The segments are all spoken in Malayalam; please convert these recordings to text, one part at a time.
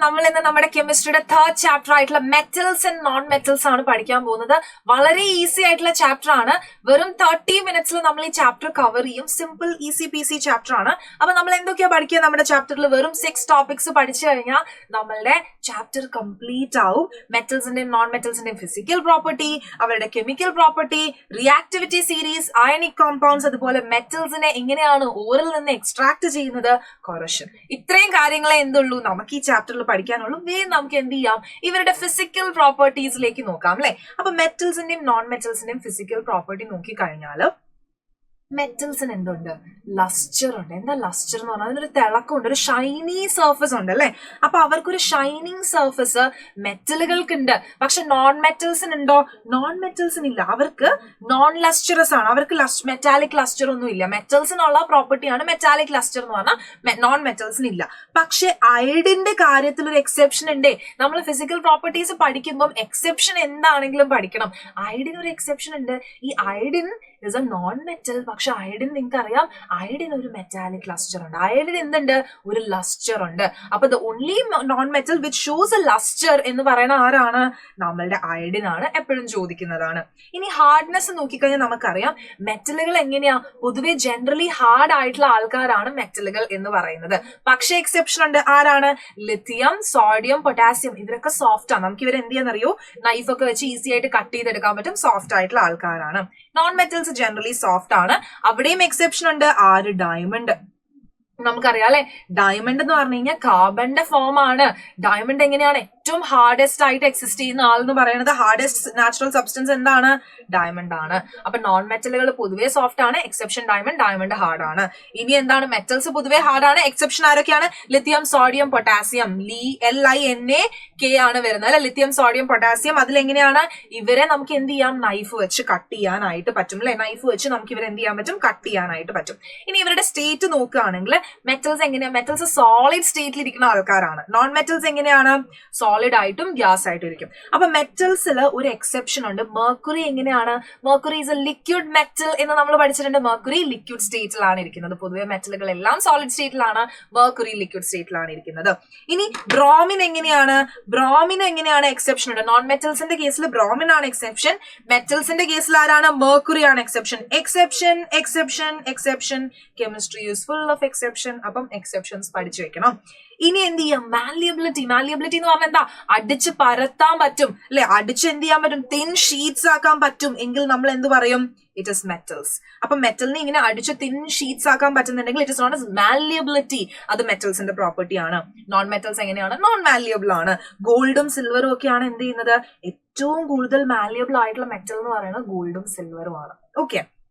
നമ്മൾ ഇന്ന് നമ്മുടെ കെമിസ്ട്രിയുടെ തേർഡ് ചാപ്റ്റർ ആയിട്ടുള്ള മെറ്റൽസ് ആൻഡ് നോൺ മെറ്റൽസ് ആണ് പഠിക്കാൻ പോകുന്നത്. വളരെ ഈസി ആയിട്ടുള്ള ചാപ്റ്റർ ആണ്. വെറും 30 മിനിറ്റ്സിൽ നമ്മൾ ഈ ചാപ്റ്റർ കവർ ചെയ്യും. സിമ്പിൾ ഈസി പീസി ചാപ്റ്റർ ആണ്. അപ്പൊ നമ്മൾ എന്തൊക്കെയാ പഠിക്കുക നമ്മുടെ ചാപ്റ്ററിൽ? വെറും 6 ടോപ്പിക്സ് പഠിച്ചു കഴിഞ്ഞാൽ നമ്മളുടെ ചാപ്റ്റർ കംപ്ലീറ്റ് ആവും. മെറ്റൽസിന്റെയും നോൺ മെറ്റൽസിന്റെയും ഫിസിക്കൽ പ്രോപ്പർട്ടി, അവരുടെ chemical property, reactivity series, ionic compounds, അതുപോലെ മെറ്റൽസിനെ എങ്ങനെയാണ് ഓറിൽ നിന്ന് എക്സ്ട്രാക്ട് ചെയ്യുന്നത്, കൊറോഷൻ. ഇത്രയും കാര്യങ്ങളെ എന്തുള്ളൂ നമുക്ക് ഈ ചാപ്റ്ററിൽ പഠിക്കാനുള്ളൂ. വേഗം നമുക്ക് എന്ത് ചെയ്യാം, ഇവരുടെ ഫിസിക്കൽ പ്രോപ്പർട്ടീസിലേക്ക് നോക്കാം അല്ലെ. അപ്പൊ മെറ്റൽസിന്റെയും നോൺ മെറ്റൽസിന്റെയും ഫിസിക്കൽ പ്രോപ്പർട്ടി നോക്കി കഴിഞ്ഞാൽ മെറ്റൽസിന് എന്തുണ്ട്? ലസ്റ്റർ ഉണ്ട്. എന്താ ലസ്റ്റർ എന്ന് പറഞ്ഞാൽ അതിനൊരു തിളക്കമുണ്ട്, ഒരു ഷൈനി സർഫസ് ഉണ്ട് അല്ലെ. അപ്പൊ അവർക്കൊരു ഷൈനിങ് സർഫസ് മെറ്റലുകൾക്കുണ്ട്. പക്ഷെ നോൺ മെറ്റൽസിനുണ്ടോ? നോൺ മെറ്റൽസിനില്ല. അവർക്ക് നോൺ ലസ്റ്ററസ് ആണ്. അവർക്ക് മെറ്റാലിക് ലസ്റ്റർ ഒന്നും ഇല്ല. മെറ്റൽസിനുള്ള പ്രോപ്പർട്ടിയാണ് മെറ്റാലിക് ലസ്റ്റർ എന്ന് പറഞ്ഞാൽ നോൺ മെറ്റൽസിനില്ല. പക്ഷെ അയഡിന്റെ കാര്യത്തിൽ ഒരു എക്സെപ്ഷൻ ഉണ്ട്. നമ്മൾ ഫിസിക്കൽ പ്രോപ്പർട്ടീസ് പഠിക്കുമ്പോൾ എക്സെപ്ഷൻ എന്താണെങ്കിലും പഠിക്കണം. അയഡിന് ഒരു എക്സെപ്ഷൻ ഉണ്ട്. ഈ iodine is A non metal. പക്ഷെ അയഡിൻ നിങ്ങൾക്ക് അറിയാം, അയഡിൻ ഒരു മെറ്റാലിക് ലസ്റ്റർ ഉണ്ട്. അയഡിൻ എന്തുണ്ട്? ഒരു ലസ്റ്റർ ഉണ്ട്. അപ്പൊ the only non metal which shows A lustre എന്ന് പറയുന്ന ആരാണ്? നമ്മളുടെ അയഡിൻ ആണ്. എപ്പോഴും ചോദിക്കുന്നതാണ്. ഇനി ഹാർഡ്നെസ് നോക്കിക്കഴിഞ്ഞാൽ നമുക്കറിയാം മെറ്റലുകൾ എങ്ങനെയാ? പൊതുവെ ജനറലി ഹാർഡ് ആയിട്ടുള്ള ആൾക്കാരാണ് മെറ്റലുകൾ എന്ന് പറയുന്നത്. പക്ഷെ എക്സെപ്ഷൻ ഉണ്ട്. ആരാണ്? Lithium, sodium, potassium. ഇവരൊക്കെ സോഫ്റ്റ് ആണ്. നമുക്ക് ഇവർ എന്ത് ചെയ്യാന്നറിയോ? നൈഫൊക്കെ വെച്ച് ഈസി ആയിട്ട് കട്ട് ചെയ്തെടുക്കാൻ പറ്റും. സോഫ്റ്റ് ആയിട്ടുള്ള ആൾക്കാരാണ്. നോൺ മെറ്റൽസ് ജനറലി സോഫ്റ്റ് ആണ്. അവിടെയും എക്സെപ്ഷൻ ഉണ്ട്. ആര്? ഡയമണ്ട്. നമുക്കറിയാം അല്ലെ, ഡയമണ്ട് എന്ന് പറഞ്ഞു കഴിഞ്ഞാൽ കാർബണിന്റെ ഫോം ആണ്. ഡയമണ്ട് എങ്ങനെയാണ് ഏറ്റവും ഹാർഡസ്റ്റ് ആയിട്ട് എക്സിസ്റ്റ് ചെയ്യുന്ന ആൾ എന്ന് പറയുന്നത്? ഹാർഡസ്റ്റ് നാച്ചുറൽ സബ്സ്റ്റൻസ് എന്താണ്? ഡയമണ്ട് ആണ്. അപ്പൊ നോൺ മെറ്റലുകൾ പൊതുവെ സോഫ്റ്റ് ആണ്. Exception diamond. ഡയമണ്ട് ഹാർഡ് ആണ്. ഇനി എന്താണ്? മെറ്റൽസ് പൊതുവെ ഹാർഡ് ആണ്. എക്സെപ്ഷൻ ആരൊക്കെയാണ്? Lithium, sodium, potassium. LiNaK ആണ് വരുന്നത് അല്ലെ. Lithium, sodium, potassium. അതിലെങ്ങനെയാണ്? ഇവരെ നമുക്ക് എന്ത് ചെയ്യാം? നൈഫ് വെച്ച് കട്ട് ചെയ്യാനായിട്ട് പറ്റും അല്ലെ. നൈഫ് വെച്ച് നമുക്ക് ഇവരെ എന്ത് ചെയ്യാൻ പറ്റും? കട്ട് ചെയ്യാനായിട്ട് പറ്റും. ഇനി ഇവരുടെ സ്റ്റേറ്റ് നോക്കുകയാണെങ്കിൽ മെറ്റൽസ് എങ്ങനെയാ? മെറ്റൽസ് സോളിഡ് സ്റ്റേറ്റിൽ ഇരിക്കുന്ന ആൾക്കാരാണ്. നോൺ മെറ്റൽസ് എങ്ങനെയാണ്? സോളിഡ് ആയിട്ടും ഗ്യാസ് ആയിട്ടും ഇരിക്കും. അപ്പൊ മെറ്റൽസിൽ ഒരു എക്സെപ്ഷൻ ഉണ്ട്. മെർക്കുറി എങ്ങനെയാണ്? Mercury is A liquid metal എന്ന് നമ്മൾ പഠിച്ചിട്ടുണ്ട്. മെർക്കുറി ലിക്വിഡ് സ്റ്റേറ്റിലാണ് ഇരിക്കുന്നത്. പൊതുവെ മെറ്റലുകൾ എല്ലാം സോളിഡ് സ്റ്റേറ്റിലാണ്. മെർക്കുറി ലിക്വിഡ് സ്റ്റേറ്റിലാണ് ഇരിക്കുന്നത്. ഇനി ബ്രോമിൻ എങ്ങനെയാണ്? ബ്രോമിൻ എങ്ങനെയാണ്? എക്സെപ്ഷൻ ഉണ്ട്. നോൺ മെറ്റൽസിന്റെ കേസിൽ ബ്രോമിൻ ആണ് എക്സെപ്ഷൻ. മെറ്റൽസിന്റെ കേസിൽ ആരാണ്? മെർക്കുറി ആണ് exception. Exception exception exception. Chemistry is full of exception. അപ്പം എക്സെപ്ഷൻസ് പഠിച്ചു വെക്കണം. ഇനി എന്ത് ചെയ്യാം? മാലിയബിലിറ്റി. മാലിയബിലിറ്റി എന്ന് പറഞ്ഞാൽ എന്താ? അടിച്ച് പരത്താൻ പറ്റും അല്ലെ. അടിച്ച് എന്ത് ചെയ്യാൻ പറ്റും? തിൻ ഷീറ്റ്സ് ആക്കാൻ പറ്റും. എങ്കിൽ നമ്മൾ എന്ത് പറയും? It is metals. അപ്പൊ മെറ്റലിനെ ഇങ്ങനെ അടിച്ച് തിൻ ഷീറ്റ്സ് ആക്കാൻ പറ്റുന്നുണ്ടെങ്കിൽ it is known as malleability. അത് മെറ്റൽസിന്റെ പ്രോപ്പർട്ടി ആണ്. നോൺ മെറ്റൽസ് എങ്ങനെയാണ്? നോൺ മാലിയബിൾ ആണ്. ഗോൾഡും സിൽവറും ഒക്കെയാണ് എന്ത് ചെയ്യുന്നത്? ഏറ്റവും കൂടുതൽ മാലിയബിൾ ആയിട്ടുള്ള മെറ്റൽ എന്ന് പറയുന്നത് ഗോൾഡും സിൽവറും ആണ്. ഓക്കെ.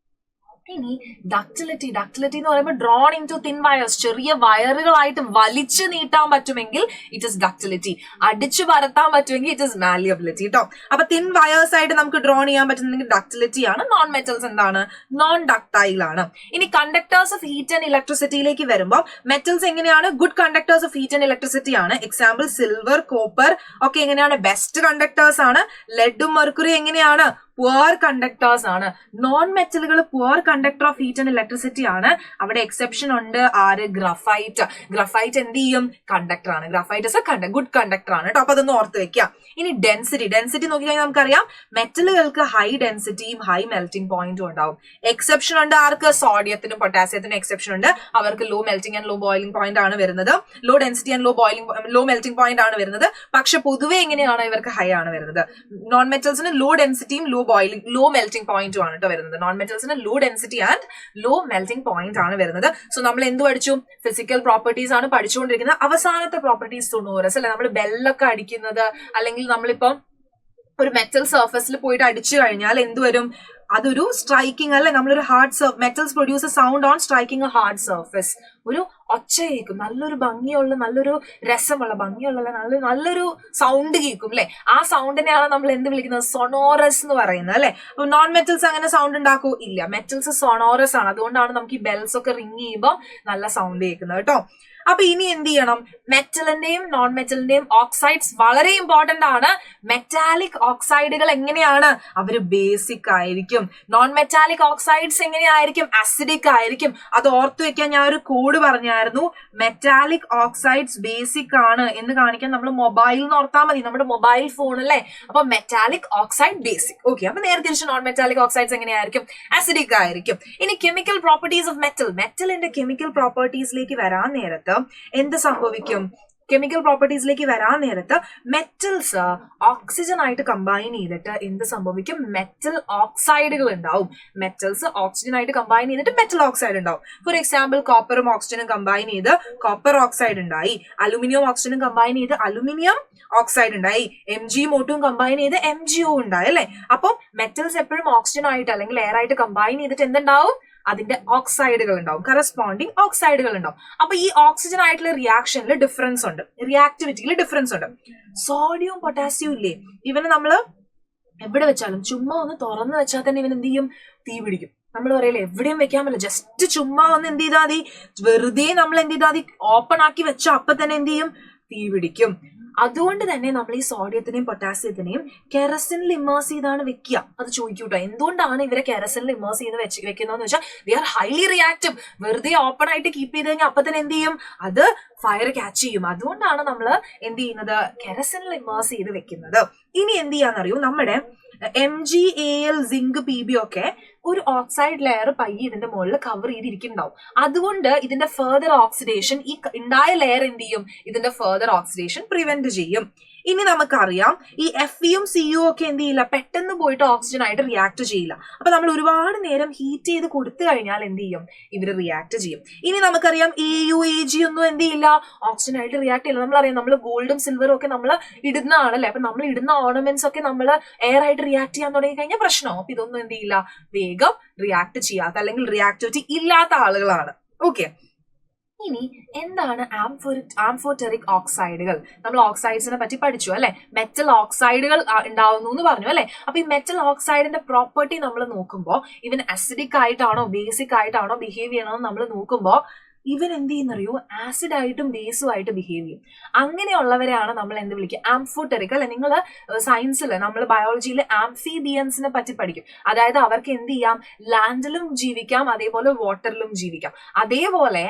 ഇനി ഡക്റ്റിലിറ്റി. ഡക്റ്റിലിറ്റി എന്ന് പറയുമ്പോൾ drawn into thin wires. ചെറിയ വയറുകളായിട്ട് വലിച്ചു നീട്ടാൻ പറ്റുമെങ്കിൽ ഇറ്റ് ഇസ് ഡക്റ്റിലിറ്റി. അടിച്ചു പരത്താൻ പറ്റുമെങ്കിൽ ഇറ്റ് ഇസ് മാലിയബിലിറ്റി കേട്ടോ. അപ്പൊ തിൻ വയേഴ്സ് ആയിട്ട് നമുക്ക് ഡ്രോൺ ചെയ്യാൻ പറ്റുന്നെങ്കിൽ ഡക്റ്റിലിറ്റി ആണ്. നോൺ മെറ്റൽസ് എന്താണ്? നോൺ ഡക്ടൈൽ ആണ്. ഇനി കണ്ടക്ടേഴ്സ് ഓഫ് ഹീറ്റ് ആൻഡ് ഇലക്ട്രിസിറ്റിയിലേക്ക് വരുമ്പോൾ മെറ്റൽസ് എങ്ങനെയാണ്? Good conductors of heat and electricity ആണ്. എക്സാമ്പിൾ സിൽവർ, കോപ്പർ ഒക്കെ എങ്ങനെയാണ്? ബെസ്റ്റ് കണ്ടക്ടേഴ്സ് ആണ്. ലെഡും മെർക്കുറി എങ്ങനെയാണ്? പുവർ കണ്ടക്ടേഴ്സ് ആണ്. നോൺ മെറ്റലുകൾ poor conductor of heat and electricity ആണ്. അവിടെ എക്സെപ്ഷൻ ഉണ്ട്. ആര്? ഗ്രഫൈറ്റ്. ഗ്രഫൈറ്റ് എന്ത് ചെയ്യും? കണ്ടക്ടർ ആണ്. Graphite is A good conductor ആണ് കേട്ടോ. അപ്പൊ അതൊന്ന് ഓർത്ത് വെക്കാം. ഇനി ഡെൻസിറ്റി. ഡെൻസിറ്റി നോക്കിക്കഴിഞ്ഞാൽ നമുക്കറിയാം മെറ്റലുകൾക്ക് ഹൈ ഡെൻസിറ്റിയും ഹൈ മെൽറ്റിംഗ് പോയിന്റും ഉണ്ടാവും. എക്സെപ്ഷൻ ഉണ്ട്. ആർക്ക്? സോഡിയത്തിനും പൊട്ടാസ്യത്തിനും എക്സെപ്ഷൻ ഉണ്ട്. അവർക്ക് low melting and low boiling point ആണ് വരുന്നത്. Low density and low melting point ആണ് വരുന്നത്. പക്ഷെ പൊതുവെ എങ്ങനെയാണ്? ഇവർക്ക് ഹൈ ആണ് വരുന്നത്. നോൺ മെറ്റൽസിന് ലോ ഡെൻസിറ്റിയും ലോ മെൽറ്റിംഗ് പോയിന്റും ആണ് കേട്ടോ വരുന്നത്. നോൺ മെറ്റൽസിന് low density and low melting point ആണ് വരുന്നത്. സോ നമ്മൾ എന്ത് പഠിച്ചു? ഫിസിക്കൽ പ്രോപ്പർട്ടീസ് ആണ് പഠിച്ചുകൊണ്ടിരിക്കുന്നത്. അവസാനത്തെ പ്രോപ്പർട്ടീസ് തൊണ്ണൂറസ് അല്ലെ. നമ്മൾ ബെല്ലൊക്കെ അടിക്കുന്നത് അല്ലെങ്കിൽ നമ്മളിപ്പം ഒരു മെറ്റൽ സർഫസിൽ പോയിട്ട് അടിച്ചു കഴിഞ്ഞാൽ എന്ത് വരും? അതൊരു സ്ട്രൈക്കിംഗ് അല്ലെ. നമ്മളൊരു hard metals produce sound on striking A hard surface. ഒരു ഒച്ച കേൾക്കും. നല്ലൊരു ഭംഗിയുള്ള, നല്ലൊരു രസമുള്ള, ഭംഗിയുള്ള നല്ലൊരു സൗണ്ട് കേൾക്കും അല്ലെ. ആ സൗണ്ടിനെയാണ് നമ്മൾ എന്ത് വിളിക്കുന്നത്? സൊണോറസ് എന്ന് പറയുന്നത് അല്ലെ. അപ്പൊ നോൺ മെറ്റൽസ് അങ്ങനെ സൗണ്ട് ഉണ്ടാക്കൂ? ഇല്ല. മെറ്റൽസ് സൊണോറസ് ആണ്. അതുകൊണ്ടാണ് നമുക്ക് ഈ ബെൽസ് ഒക്കെ റിങ് ചെയ്യുമ്പോൾ നല്ല സൗണ്ട് കേൾക്കുന്നത് കേട്ടോ. അപ്പൊ ഇനി എന്ത് ചെയ്യണം? മെറ്റലിന്റെയും നോൺ മെറ്റലിന്റെയും ഓക്സൈഡ്സ് വളരെ ഇമ്പോർട്ടന്റ് ആണ്. മെറ്റാലിക് ഓക്സൈഡുകൾ എങ്ങനെയാണ്? അവര് ബേസിക് ആയിരിക്കും. നോൺ മെറ്റാലിക് ഓക്സൈഡ്സ് എങ്ങനെയായിരിക്കും? അസിഡിക് ആയിരിക്കും. അത് ഓർത്തു വെക്കാൻ ഞാൻ ഒരു കോഡ് കോഡ് പറഞ്ഞായിരുന്നു. മെറ്റാലിക് ഓക്സൈഡ്സ് ബേസിക് ആണ് എന്ന് കാണിക്കാൻ നമ്മൾ മൊബൈൽ എന്ന് ഓർത്താൽ മതി, നമ്മുടെ മൊബൈൽ ഫോൺ അല്ലേ. അപ്പൊ മെറ്റാലിക് ഓക്സൈഡ് ബേസിക്. ഓക്കെ, അപ്പൊ നേരെ തിരിച്ച് നോൺ മെറ്റാലിക് ഓക്സൈഡ്സ് എങ്ങനെയായിരിക്കും? അസിഡിക് ആയിരിക്കും. ഇനി കെമിക്കൽ പ്രോപ്പർട്ടീസ് ഓഫ് മെറ്റൽ. മെറ്റലിന്റെ കെമിക്കൽ പ്രോപ്പർട്ടീസിലേക്ക് വരാൻ നേരത്ത് എന്ത് സംഭവിക്കും? കെമിക്കൽ പ്രോപ്പർട്ടീസിലേക്ക് വരാൻ നേരത്ത് മെറ്റൽസ് ഓക്സിജൻ ആയിട്ട് കമ്പൈൻ ചെയ്തിട്ട് എന്ത് സംഭവിക്കും? മെറ്റൽ ഓക്സൈഡുകൾ ഉണ്ടാവും. മെറ്റൽസ് ഓക്സിജൻ ആയിട്ട് കമ്പൈൻ ചെയ്തിട്ട് മെറ്റൽ ഓക്സൈഡ് ഉണ്ടാവും. ഫോർ എക്സാമ്പിൾ കോപ്പറും ഓക്സിജനും കമ്പൈൻ ചെയ്ത് കോപ്പർ ഓക്സൈഡ് ഉണ്ടായി. അലുമിനിയം ഓക്സിജനും കമ്പൈൻ ചെയ്ത് അലുമിനിയം ഓക്സൈഡ് ഉണ്ടായി. MgO2 കമ്പൈൻ ചെയ്ത് MgO ഉണ്ടായി അല്ലെ. അപ്പം മെറ്റൽസ് എപ്പോഴും ഓക്സിജൻ ആയിട്ട് അല്ലെങ്കിൽ എയർ ആയിട്ട് കമ്പൈൻ ചെയ്തിട്ട് എന്തുണ്ടാവും? അതിന്റെ ഓക്സൈഡുകൾ ഉണ്ടാവും, കറസ്പോണ്ടിങ് ഓക്സൈഡുകൾ ഉണ്ടാവും. അപ്പൊ ഈ ഓക്സിജൻ ആയിട്ടുള്ള റിയാക്ഷനിൽ ഡിഫറൻസ് ഉണ്ട്, റിയാക്ടിവിറ്റിയിൽ ഡിഫറൻസ് ഉണ്ട്. സോഡിയവും പൊട്ടാസ്യവും ഇല്ലേ, ഇവന് നമ്മള് എവിടെ വെച്ചാലും ചുമ്മാ ഒന്ന് തുറന്നു വെച്ചാൽ തന്നെ ഇവൻ എന്ത് ചെയ്യും? തീ പിടിക്കും. നമ്മൾ പറയില്ലേ, എവിടെയും വെക്കാൻ പറ്റില്ല, ജസ്റ്റ് ചുമ്മാ ഒന്ന് എന്ത് ചെയ്താൽ മതി, വെറുതെ നമ്മൾ എന്ത് ചെയ്താൽ മതി, ഓപ്പൺ ആക്കി വെച്ചാൽ അപ്പൊ തന്നെ എന്ത് ചെയ്യും? തീ പിടിക്കും. അതുകൊണ്ട് തന്നെ നമ്മൾ ഈ സോഡിയത്തിനെയും പൊട്ടാസ്യത്തിനെയും കെറസിനിൽ ഇമേഴ്സ് ചെയ്താണ് വെക്കുക. അത് ചോദിക്കൂട്ടോ, എന്തുകൊണ്ടാണ് ഇവരെ കെറസിനിൽ ഇമേഴ്സ് ചെയ്ത് വെക്കുന്നതെന്ന് വെച്ചാൽ ദേ ആർ ഹൈലി റിയാക്റ്റീവ്. വെറുതെ ഓപ്പൺ ആയിട്ട് കീപ്പ് ചെയ്ത് കഴിഞ്ഞാൽ അപ്പൊ തന്നെ എന്ത് ചെയ്യും? അത് ഫയർ ക്യാച്ച് ചെയ്യും. അതുകൊണ്ടാണ് നമ്മൾ എന്ത് ചെയ്യുന്നത്? കെറസിനിൽ ഇമേഴ്സ് ചെയ്ത് വെക്കുന്നത്. ഇനി എന്ത് ചെയ്യാന്നറിയൂ, നമ്മുടെ MgAl, സിങ്ക്, PB ഒക്കെ ഒരു ഓക്സൈഡ് ലെയർ പയ്യെ ഇതിന്റെ മുകളിൽ കവർ ചെയ്തിരിക്കുന്നുണ്ടാവും. അതുകൊണ്ട് ഇതിന്റെ ഫെർദർ ഓക്സിഡേഷൻ, ഈ ഉണ്ടായ ലെയർ എന്ത് ചെയ്യും? ഇതിന്റെ ഫെർദർ ഓക്സിഡേഷൻ പ്രിവെന്റ് ചെയ്യും. ഇനി നമുക്കറിയാം ഈ Feയും Cu ഒക്കെ എന്ത് ചെയ്യില്ല, പെട്ടെന്ന് പോയിട്ട് ഓക്സിജൻ ആയിട്ട് റിയാക്ട് ചെയ്യില്ല. അപ്പൊ നമ്മൾ ഒരുപാട് നേരം ഹീറ്റ് ചെയ്ത് കൊടുത്തു കഴിഞ്ഞാൽ എന്ത് ചെയ്യും? ഇവര് റിയാക്ട് ചെയ്യും. ഇനി നമുക്കറിയാം Au, Ag ഒന്നും എന്ത് ചെയ്യില്ല, ഓക്സിജൻ ആയിട്ട് റിയാക്ട് ചെയ്യില്ല. നമ്മളറിയാം, നമ്മൾ ഗോൾഡും സിൽവറും ഒക്കെ നമ്മൾ ഇടുന്നതാണല്ലേ. അപ്പൊ നമ്മൾ ഇടുന്ന ഓർണമെന്റ്സ് ഒക്കെ നമ്മൾ എയർ ആയിട്ട് റിയാക്ട് ചെയ്യാൻ തുടങ്ങി കഴിഞ്ഞാൽ പ്രശ്നമാവും. അപ്പൊ ഇതൊന്നും എന്ത് ചെയ്യില്ല, വേഗം റിയാക്ട് ചെയ്യാത്ത അല്ലെങ്കിൽ റിയാക്ടിവിറ്റി ഇല്ലാത്ത ആളുകളാണ്. ഓക്കെ, ഇനി എന്താണ് ആംഫോടെറിക് ഓക്സൈഡുകൾ? നമ്മൾ ഓക്സൈഡ്സിനെ പറ്റി പഠിച്ചു അല്ലെ. മെറ്റൽ ഓക്സൈഡുകൾ ഉണ്ടാവുന്നു എന്ന് പറഞ്ഞു അല്ലെ. അപ്പൊ ഈ മെറ്റൽ ഓക്സൈഡിന്റെ പ്രോപ്പർട്ടി നമ്മൾ നോക്കുമ്പോൾ ഇവൻ അസിഡിക് ആയിട്ടാണോ ബേസിക് ആയിട്ടാണോ ബിഹേവ് ചെയ്യണമെന്ന് നമ്മൾ നോക്കുമ്പോൾ ഇവൻ എന്ത് ചെയ്യുന്നറിയോ? ആസിഡ് ആയിട്ടും ബേസും ആയിട്ട് ബിഹേവ് ചെയ്യും. അങ്ങനെയുള്ളവരെയാണ് നമ്മൾ എന്ത് വിളിക്കുക? ആംഫോടെറിക് അല്ലെ. നിങ്ങൾ സയൻസിൽ, നമ്മൾ ബയോളജിയിൽ ആംഫിബിയൻസിനെ പറ്റി പഠിക്കും. അതായത് അവർക്ക് എന്ത് ചെയ്യാം? ലാൻഡിലും ജീവിക്കാം, അതേപോലെ വാട്ടറിലും ജീവിക്കാം. അതേപോലെ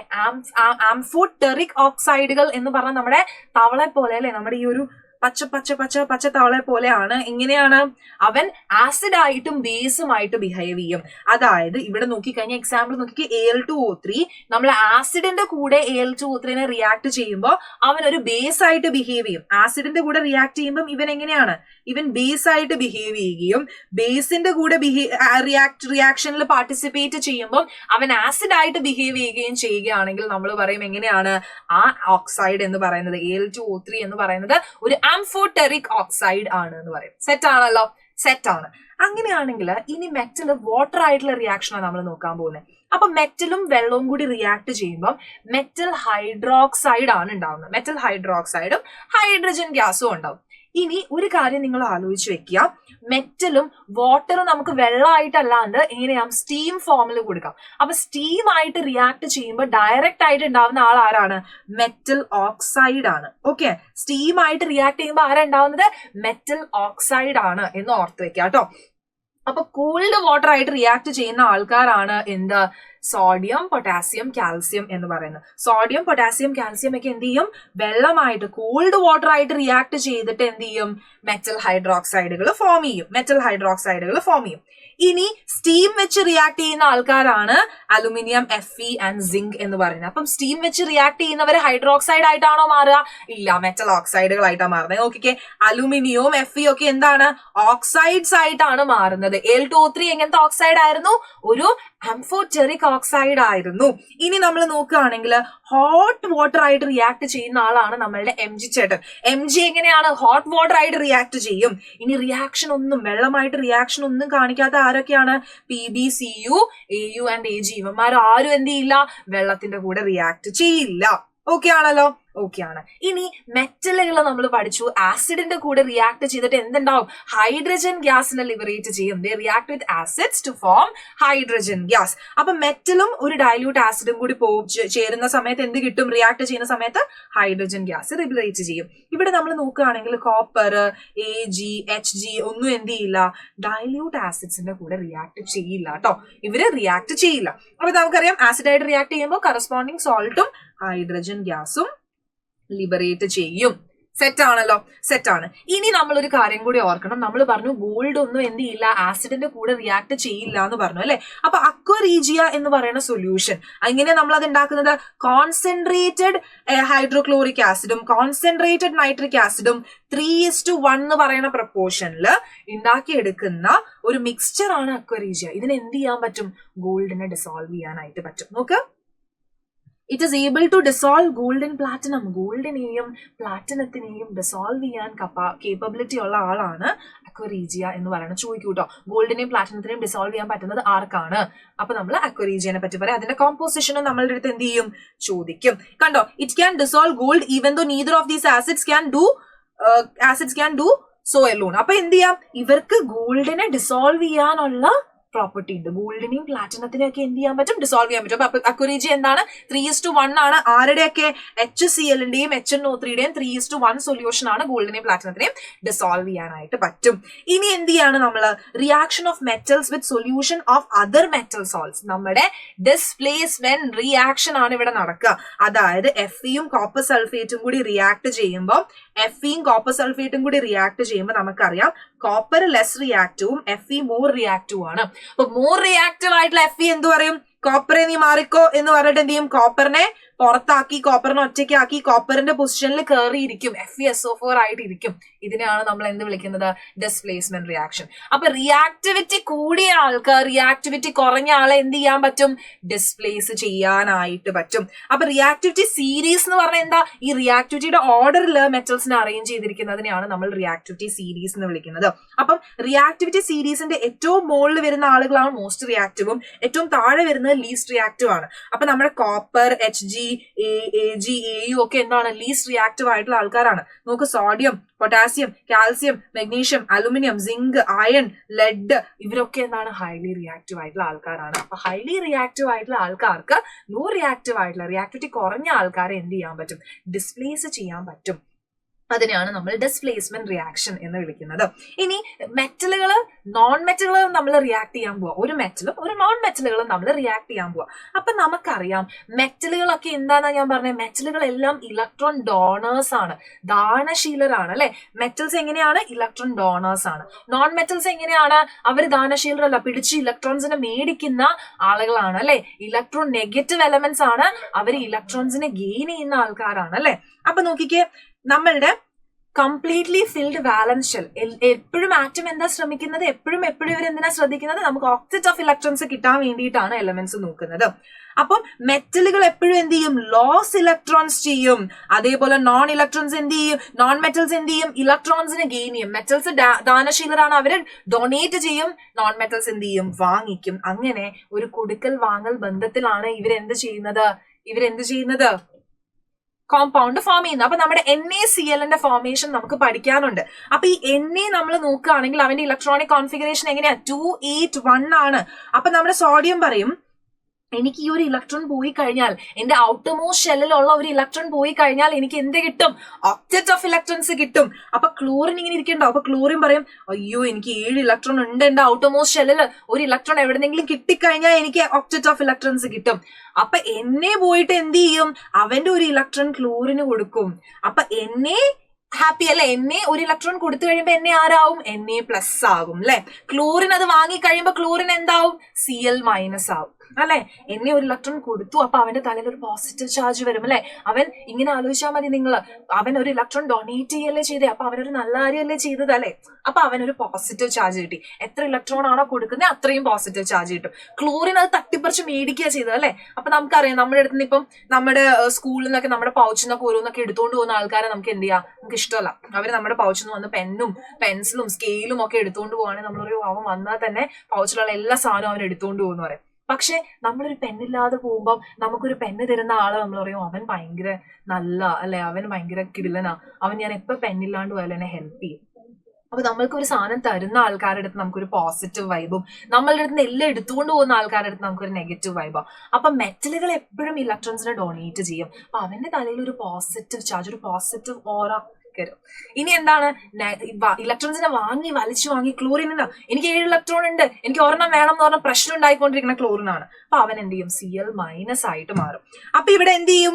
ആംഫോടെറിക് ഓക്സൈഡുകൾ എന്ന് പറഞ്ഞാൽ നമ്മുടെ തവളെ പോലെ അല്ലെ, നമ്മുടെ ഈ ഒരു പച്ച തവളെ പോലെയാണ്. എങ്ങനെയാണ്? അവൻ ആസിഡ് ആയിട്ടും ബേസുമായിട്ട് ബിഹേവ് ചെയ്യും. അതായത് ഇവിടെ നോക്കിക്കഴിഞ്ഞാൽ എക്സാമ്പിൾ നോക്കി, Al2O3 നമ്മൾ ആസിഡിന്റെ കൂടെ Al2O3നെ റിയാക്ട് ചെയ്യുമ്പോൾ അവൻ ഒരു ബേസ് ആയിട്ട് ബിഹേവ് ചെയ്യും. ആസിഡിന്റെ കൂടെ റിയാക്ട് ചെയ്യുമ്പോൾ ഇവൻ എങ്ങനെയാണ്? ഇവൻ ബേസ് ആയിട്ട് ബിഹേവ് ചെയ്യുകയും ബേസിന്റെ കൂടെ റിയാക്ഷനിൽ പാർട്ടിസിപ്പേറ്റ് ചെയ്യുമ്പോൾ അവൻ ആസിഡ് ആയിട്ട് ബിഹേവ് ചെയ്യുകയും ചെയ്യുകയാണെങ്കിൽ നമ്മൾ പറയും എങ്ങനെയാണ്? ആ ഓക്സൈഡ് എന്ന് പറയുന്നത്, Al2O3 എന്ന് പറയുന്നത് ഒരു ആംഫോടെറിക് ഓക്സൈഡ് ആണ് എന്ന് പറയും. സെറ്റ് ആണല്ലോ? സെറ്റ് ആണ്. അങ്ങനെയാണെങ്കിൽ ഇനി മെറ്റൽ വാട്ടർ ആയിട്ടുള്ള റിയാക്ഷനാണ് നമ്മൾ നോക്കാൻ പോകുന്നത്. അപ്പൊ മെറ്റലും വെള്ളവും കൂടി റിയാക്ട് ചെയ്യുമ്പോൾ മെറ്റൽ ഹൈഡ്രോക്സൈഡ് ആണ് ഉണ്ടാവുന്നത്. മെറ്റൽ ഹൈഡ്രോക്സൈഡും ഹൈഡ്രജൻ ഗ്യാസും ഉണ്ടാവും. ഇനി ഒരു കാര്യം നിങ്ങൾ ആലോചിച്ച് വെക്കുക, മെറ്റലും വാട്ടറും നമുക്ക് വെള്ളമായിട്ടല്ലാണ്ട് എങ്ങനെയാ സ്റ്റീം ഫോമിൽ കൊടുക്കാം. അപ്പൊ സ്റ്റീം ആയിട്ട് റിയാക്ട് ചെയ്യുമ്പോൾ ഡയറക്റ്റ് ആയിട്ട് ഉണ്ടാവുന്ന ആൾ ആരാണ്? മെറ്റൽ ഓക്സൈഡ് ആണ്. ഓക്കെ, സ്റ്റീം ആയിട്ട് റിയാക്ട് ചെയ്യുമ്പോൾ ആരാ ഉണ്ടാവുന്നത്? മെറ്റൽ ഓക്സൈഡ് ആണ് എന്ന് ഓർത്ത് വെക്കുക കേട്ടോ. അപ്പൊ കൂൾഡ് വാട്ടർ ആയിട്ട് റിയാക്ട് ചെയ്യുന്ന ആൾക്കാരാണ് എന്ത്? സോഡിയം, പൊട്ടാസ്യം, കാൽസ്യം എന്ന് പറയുന്നത്. സോഡിയം, പൊട്ടാസ്യം, കാൽസ്യം ഒക്കെ എന്ത് ചെയ്യും? വെള്ളമായിട്ട് കൂൾഡ് വാട്ടർ ആയിട്ട് റിയാക്ട് ചെയ്തിട്ട് എന്ത് ചെയ്യും? മെറ്റൽ ഹൈഡ്രോക്സൈഡുകൾ ഫോം ചെയ്യും. മെറ്റൽ ഹൈഡ്രോക്സൈഡുകൾ ഫോം ചെയ്യും. ഇനി സ്റ്റീം വെച്ച് റിയാക്ട് ചെയ്യുന്ന ആൾക്കാരാണ് അലുമിനിയം, Fe ആൻഡ് സിങ്ക് എന്ന് പറയുന്നത്. അപ്പം സ്റ്റീം വെച്ച് റിയാക്ട് ചെയ്യുന്നവർ ഹൈഡ്രോക്സൈഡ് ആയിട്ടാണോ മാറുക? ഇല്ല, മെറ്റൽ ഓക്സൈഡുകളായിട്ടാണ് മാറുന്നത്. നോക്കിക്കേ, അലുമിനിയവും Fe ഒക്കെ എന്താണ്? ഓക്സൈഡ്സ് ആയിട്ടാണ് മാറുന്നത്. Al2O3 എങ്ങനത്തെ ഓക്സൈഡ് ആയിരുന്നു? ഒരു ആംഫോടെറിക് ഓക്സൈഡ് ആയിരുന്നു. ഇനി നമ്മൾ നോക്കുകയാണെങ്കിൽ ഹോട്ട് വാട്ടർ ആയിട്ട് റിയാക്ട് ചെയ്യുന്ന ആളാണ് നമ്മളുടെ MG ചേട്ടൻ. MG എങ്ങനെയാണ്? ഹോട്ട് വാട്ടർ ആയിട്ട് റിയാക്ട് ചെയ്യും. ഇനി റിയാക്ഷൻ ഒന്നും, വെള്ളമായിട്ട് റിയാക്ഷൻ ഒന്നും കാണിക്കാത്ത ആരൊക്കെയാണ്? PB, Cu, Au and Ag. ഇവന്മാർ ആരും എന്ത് ചെയ്യില്ല? വെള്ളത്തിന്റെ കൂടെ റിയാക്ട് ചെയ്യില്ല. ഓക്കെ ആണല്ലോ? ഓക്കെ ആണ്. ഇനി മെറ്റലുകൾ നമ്മൾ പഠിച്ചു, ആസിഡിന്റെ കൂടെ റിയാക്ട് ചെയ്തിട്ട് എന്തുണ്ടാവും? ഹൈഡ്രജൻ ഗ്യാസിനെ ലിബറേറ്റ് ചെയ്യും. They react with acids to form hydrogen gas. അപ്പൊ മെറ്റലും ഒരു ഡൈല്യൂട്ട് ആസിഡും കൂടി ചേരുന്ന സമയത്ത് എന്ത് കിട്ടും? റിയാക്ട് ചെയ്യുന്ന സമയത്ത് ഹൈഡ്രജൻ ഗ്യാസ് ലിബറേറ്റ് ചെയ്യും. ഇവിടെ നമ്മൾ നോക്കുകയാണെങ്കിൽ കോപ്പർ, AgHg ഒന്നും എന്ത് ചെയ്യില്ല? ഡൈല്യൂട്ട് ആസിഡ്സിന്റെ കൂടെ റിയാക്ട് ചെയ്യില്ല കേട്ടോ. ഇവര് റിയാക്ട് ചെയ്യില്ല. അപ്പൊ നമുക്കറിയാം ആസിഡായിട്ട് റിയാക്ട് ചെയ്യുമ്പോൾ കറസ്പോണ്ടിങ് സോൾട്ടും ഹൈഡ്രജൻ ഗ്യാസും ലിബറേറ്റ് ചെയ്യും. സെറ്റ് ആണല്ലോ, സെറ്റ് ആണ്. ഇനി നമ്മളൊരു കാര്യം കൂടി ഓർക്കണം. നമ്മൾ പറഞ്ഞു ഗോൾഡ് ഒന്നും എന്ത് ചെയ്യില്ല, ആസിഡിന്റെ കൂടെ റിയാക്ട് ചെയ്യില്ല എന്ന് പറഞ്ഞു അല്ലെ. അപ്പൊ അക്വ റീജിയ എന്ന് പറയുന്ന സൊല്യൂഷൻ എങ്ങനെയാ നമ്മൾ അത് ഉണ്ടാക്കുന്നത്? കോൺസെൻട്രേറ്റഡ് ഹൈഡ്രോക്ലോറിക് ആസിഡും കോൺസെൻട്രേറ്റഡ് നൈട്രിക് ആസിഡും 3:1 എന്ന് പറയുന്ന പ്രപ്പോർഷനിൽ ഉണ്ടാക്കിയെടുക്കുന്ന ഒരു മിക്സ്ചർ ആണ് അക്വ റീജിയ. ഇതിന് എന്ത് ചെയ്യാൻ പറ്റും? ഗോൾഡിനെ ഡിസോൾവ് ചെയ്യാനായിട്ട് പറ്റും. നോക്ക്, it is able to dissolve gold and platinum. ഗോൾഡിനെയും പ്ലാറ്റിനത്തിനെയും ഡിസോൾവ് ചെയ്യാൻ കേപ്പബിലിറ്റി ഉള്ള ആളാണ് അക്വ റീജിയ എന്ന് പറയുന്നത്. ചോദിക്കൂട്ടോ, ഗോൾഡിനെയും പ്ലാറ്റിനത്തിനെയും ഡിസോൾവ് ചെയ്യാൻ പറ്റുന്നത് ആർക്കാണ്? അപ്പൊ നമ്മൾ അക്വ റീജിയനെ പറ്റി പറയാം. അതിന്റെ കോമ്പോസിഷനും നമ്മളുടെ അടുത്ത് എന്ത് ചെയ്യും? ചോദിക്കും. കണ്ടോ, it can dissolve gold even though neither of these acids can do so alone. അപ്പൊ എന്ത് ചെയ്യാം? ഇവർക്ക് ഗോൾഡിനെ ഡിസോൾവ് ചെയ്യാനുള്ള പ്രോപ്പർട്ടി ഉണ്ട്. ഗോൾഡിനെയും പ്ലാറ്റിനത്തിനെയും ഒക്കെ എന്ത് ചെയ്യാൻ പറ്റും? ഡിസോൾവ് ചെയ്യാൻ പറ്റും. അപ്പൊ അക്വ റീജിയ എന്താണ്? 3:1 ആണ്. ആരുടെയൊക്കെ? HCl-ന്റെയും HNO3-യുടെയും 3:1 സൊല്യൂഷൻ ആണ്. ഗോൾഡിനെയും പ്ലാറ്റിനത്തിനെയും ഡിസോൾവ് ചെയ്യാനായിട്ട് പറ്റും. ഇനി എന്ത് ചെയ്യാണ് നമ്മള്? Reaction of metals with solution of other metal salts. നമ്മുടെ ഡിസ്പ്ലേസ്മെന്റ് റിയാക്ഷൻ ആണ് ഇവിടെ നടക്കുക. അതായത് Fe-യും കോപ്പർ സൾഫേറ്റും കൂടി റിയാക്ട് ചെയ്യുമ്പോൾ നമുക്കറിയാം കോപ്പർ ലെസ് റിയാക്റ്റീവും Fe മോർ റിയാക്റ്റീവും ആണ്. അപ്പൊ മോർ റിയാക്റ്റീവ് ആയിട്ടുള്ള Fe എന്ത് പറയും? കോപ്പറെ നീ മാറിക്കോ എന്ന് പറഞ്ഞിട്ട് എന്ത് ചെയ്യും? കോപ്പറിനെ പുറത്താക്കി, കോപ്പറിനെ ഒറ്റയ്ക്കാക്കി കോപ്പറിന്റെ പൊസിഷനിൽ കയറിയിരിക്കും, FeSO4 ആയിട്ട് ഇരിക്കും. ഇതിനെയാണ് നമ്മൾ എന്ത് വിളിക്കുന്നത്? Displacement reaction. അപ്പൊ റിയാക്ടിവിറ്റി കൂടിയ ആൾക്ക് റിയാക്ടിവിറ്റി കുറഞ്ഞ ആളെ എന്ത് ചെയ്യാൻ പറ്റും? ഡിസ്പ്ലേസ് ചെയ്യാനായിട്ട് പറ്റും. അപ്പൊ റിയാക്ടിവിറ്റി സീരീസ് എന്ന് പറഞ്ഞാൽ എന്താ? ഈ റിയാക്ടിവിറ്റിയുടെ ഓർഡറിൽ മെറ്റൽസിനെ അറേഞ്ച് ചെയ്തിരിക്കുന്നതിനെയാണ് നമ്മൾ റിയാക്ടിവിറ്റി സീരീസ് എന്ന് വിളിക്കുന്നത്. അപ്പം റിയാക്ടിവിറ്റി സീരീസിന്റെ ഏറ്റവും മുകളിൽ വരുന്ന ആളുകളാണ് മോസ്റ്റ് റിയാക്റ്റീവും, ഏറ്റവും താഴെ വരുന്നത് ലീസ്റ്റ് റിയാക്റ്റീവ് ആണ്. അപ്പൊ നമ്മുടെ കോപ്പർ, HG, AG, AU ഒക്കെ എന്താണ്? ലീസ്റ്റ് റിയാക്റ്റീവ് ആയിട്ടുള്ള ആൾക്കാരാണ്. നമുക്ക് sodium, potassium, calcium, magnesium, aluminium, zinc, iron, lead ഇവരൊക്കെ എന്താണ്? ഹൈലി റിയാക്റ്റീവ് ആയിട്ടുള്ള ആൾക്കാരാണ്. അപ്പൊ ഹൈലി റിയാക്റ്റീവ് ആയിട്ടുള്ള ആൾക്കാർക്ക് ലോ റിയാക്റ്റീവ് ആയിട്ടുള്ള റിയാക്ടിവിറ്റി കുറഞ്ഞ ആൾക്കാരെ എന്ത് ചെയ്യാൻ പറ്റും? ഡിസ്പ്ലേസ് ചെയ്യാൻ പറ്റും. അതിനെയാണ് നമ്മൾ ഡിസ്പ്ലേസ്മെന്റ് റിയാക്ഷൻ എന്ന് വിളിക്കുന്നത്. ഇനി മെറ്റലുകൾ, നോൺ മെറ്റലുകൾ നമ്മൾ റിയാക്ട് ചെയ്യാൻ പോവാ. ഒരു മെറ്റലും ഒരു നോൺ മെറ്റലുകളും നമ്മൾ റിയാക്ട് ചെയ്യാൻ പോവാ. അപ്പൊ നമുക്കറിയാം മെറ്റലുകളൊക്കെ എന്താണെന്നാ ഞാൻ പറഞ്ഞത്? മെറ്റലുകളെല്ലാം ഇലക്ട്രോൺ ഡോണേഴ്സ് ആണ്, ദാനശീലരാണ് അല്ലെ. മെറ്റൽസ് എങ്ങനെയാണ്? ഇലക്ട്രോൺ ഡോണേഴ്സ് ആണ്. നോൺ മെറ്റൽസ് എങ്ങനെയാണ്? അവർ ദാനശീലരല്ല, പിടിച്ച് ഇലക്ട്രോൺസിനെ മേടിക്കുന്ന ആളുകളാണ് അല്ലെ. ഇലക്ട്രോൺ നെഗറ്റീവ് എലമെന്റ്സ് ആണ്, അവർ ഇലക്ട്രോൺസിനെ ഗെയിൻ ചെയ്യുന്ന ആൾക്കാരാണ് അല്ലെ. അപ്പൊ നോക്കിക്കേ, നമ്മളുടെ കംപ്ലീറ്റ്ലി ഫിൽഡ് വാലൻസ് ഷെൽ എപ്പോഴും ആറ്റം എന്താ ശ്രമിക്കുന്നത്? എപ്പോഴും ഇവർ എന്തിനാ ശ്രദ്ധിക്കുന്നത്? നമുക്ക് ഓക്സിറ്റ് ഓഫ് ഇലക്ട്രോൺസ് കിട്ടാൻ വേണ്ടിയിട്ടാണ് എലമെന്റ്സ് നോക്കുന്നത്. അപ്പം മെറ്റലുകൾ എപ്പോഴും എന്ത് ചെയ്യും? ലോസ് ഇലക്ട്രോൺസ് ചെയ്യും. അതേപോലെ നോൺ ഇലക്ട്രോൺസ് എന്ത് ചെയ്യും? നോൺ മെറ്റൽസ് എന്ത് ചെയ്യും? ഇലക്ട്രോൺസിനെ ഗെയിൻ ചെയ്യും. മെറ്റൽസ് ദാനശീലരാണ്, അവര് ഡൊണേറ്റ് ചെയ്യും. നോൺ മെറ്റൽസ് എന്ത് ചെയ്യും? വാങ്ങിക്കും. അങ്ങനെ ഒരു കൊടുക്കൽ വാങ്ങൽ ബന്ധത്തിലാണ് ഇവരെന്ത് ചെയ്യുന്നത്? കോമ്പൗണ്ട് ഫോം ചെയ്യുന്നത്. അപ്പൊ നമ്മുടെ NaCl-ന്റെ ഫോർമേഷൻ നമുക്ക് പഠിക്കാനുണ്ട്. അപ്പൊ ഈ Na നമ്മൾ നോക്കുകയാണെങ്കിൽ അവന്റെ ഇലക്ട്രോണിക് കോൺഫിഗറേഷൻ എങ്ങനെയാ? 281 ആണ്. അപ്പൊ നമ്മുടെ സോഡിയം പറയും, എനിക്ക് ഈ ഒരു ഇലക്ട്രോൺ പോയി കഴിഞ്ഞാൽ, എന്റെ ഔട്ടർ മോസ്റ്റ് ഷെല്ലിലുള്ള ഒരു ഇലക്ട്രോൺ പോയി കഴിഞ്ഞാൽ എനിക്ക് എന്ത് കിട്ടും? ഒക്ടറ്റ് ഓഫ് ഇലക്ട്രോൺസ് കിട്ടും. അപ്പൊ ക്ലോറിൻ ഇങ്ങനെ ഇരിക്കണ്ടോ? അപ്പൊ ക്ലോറിൻ പറയും, അയ്യോ എനിക്ക് 7 ഇലക്ട്രോൺ ഉണ്ട് എന്റെ ഔട്ടർ മോസ്റ്റ് ഷെല്ലിൽ, ഒരു ഇലക്ട്രോൺ എവിടെന്നെങ്കിലും കിട്ടിക്കഴിഞ്ഞാൽ എനിക്ക് ഒക്ടറ്റ് ഓഫ് ഇലക്ട്രോൺസ് കിട്ടും. അപ്പൊ Na പോയിട്ട് എന്ത് ചെയ്യും? അവന്റെ ഒരു ഇലക്ട്രോൺ ക്ലോറിന് കൊടുക്കും. അപ്പൊ Na ഹാപ്പി അല്ലെ. ഒരു ഇലക്ട്രോൺ കൊടുത്തു കഴിയുമ്പോ ആരാവും? Na+ ആകും അല്ലെ. ക്ലോറിൻ അത് വാങ്ങി കഴിയുമ്പോ ക്ലോറിൻ എന്താവും? Cl- ആവും അല്ലെ. ഒരു ഇലക്ട്രോൺ കൊടുത്തു, അപ്പൊ അവന്റെ തലയിൽ ഒരു പോസിറ്റീവ് ചാർജ് വരും അല്ലെ. അവൻ ഇങ്ങനെ ആലോചിച്ചാൽ മതി നിങ്ങൾ, അവൻ ഒരു ഇലക്ട്രോൺ ഡൊണേറ്റ് ചെയ്യല്ലേ ചെയ്തേ, അപ്പൊ അവനൊരു നല്ല കാര്യമല്ലേ ചെയ്തത് അല്ലെ. അപ്പൊ അവനൊരു പോസിറ്റീവ് ചാർജ് കിട്ടി. എത്ര ഇലക്ട്രോൺ ആണോ കൊടുക്കുന്നത് അത്രയും പോസിറ്റീവ് ചാർജ് കിട്ടും. ക്ലോറിൻ അത് തട്ടിപ്പറിച്ച് മേടിക്കുക ചെയ്തത് അല്ലെ. അപ്പൊ നമുക്കറിയാം, നമ്മുടെ അടുത്ത് ഇപ്പം നമ്മുടെ സ്കൂളിൽ നിന്നൊക്കെ നമ്മുടെ പൗച്ചിൽ നിന്നൊക്കെ ഓരോന്നൊക്കെ എടുത്തുകൊണ്ട് പോകുന്ന ആൾക്കാരെ നമുക്ക് എന്ത് ചെയ്യാം? നമുക്ക് ഇഷ്ടമല്ല. അവര് നമ്മുടെ പൗച്ചിൽ നിന്ന് വന്ന് പെന്നും പെൻസിലും സ്കെയിലും ഒക്കെ എടുത്തുകൊണ്ട് പോവാണെങ്കിൽ നമ്മളൊരു അവൻ വന്നാൽ തന്നെ പൗച്ചിലുള്ള എല്ലാ സാധനവും അവൻ എടുത്തുകൊണ്ട് പോകുന്നു പറയും. പക്ഷെ നമ്മളൊരു പെന്നില്ലാതെ പോകുമ്പോൾ നമുക്കൊരു പെന്ന് തരുന്ന ആള് നമ്മൾ പറയും അവൻ ഭയങ്കര നല്ല അല്ലെ, അവൻ ഭയങ്കര കിടിലനാ, അവൻ ഞാൻ എപ്പോ പെന്നില്ലാണ്ട് പോയാലും എന്നെ ഹെൽപ്പ് ചെയ്യും. അപ്പൊ നമ്മൾക്ക് ഒരു സാധനം തരുന്ന ആൾക്കാരുടെ അടുത്ത് നമുക്കൊരു പോസിറ്റീവ് വൈബും, നമ്മളുടെ അടുത്ത് എല്ലാം എടുത്തുകൊണ്ട് പോകുന്ന ആൾക്കാരുടെ അടുത്ത് നമുക്കൊരു നെഗറ്റീവ് വൈബാണ്. അപ്പൊ മെറ്റലുകൾ എപ്പോഴും ഇലക്ട്രോൺസിനെ ഡൊണേറ്റ് ചെയ്യും. അപ്പൊ അവന്റെ തലയിൽ ഒരു പോസിറ്റീവ് ചാർജ്, ഒരു പോസിറ്റീവ് ഓറ കയറും. ഇനി എന്താണ്, ഇലക്ട്രോൺസിനെ വലിച്ചു വാങ്ങി ക്ലോറിനാ, എനിക്ക് 7 ഇലക്ട്രോൺ ഉണ്ട്, എനിക്ക് ഒരെണ്ണം വേണം എന്ന് പറഞ്ഞ പ്രശ്നം ഉണ്ടായിക്കൊണ്ടിരിക്കുന്ന ക്ലോറിനാണ്. അപ്പൊ അവൻ എന്ത് ചെയ്യും, Cl- ആയിട്ട് മാറും. അപ്പൊ ഇവിടെ എന്ത് ചെയ്യും,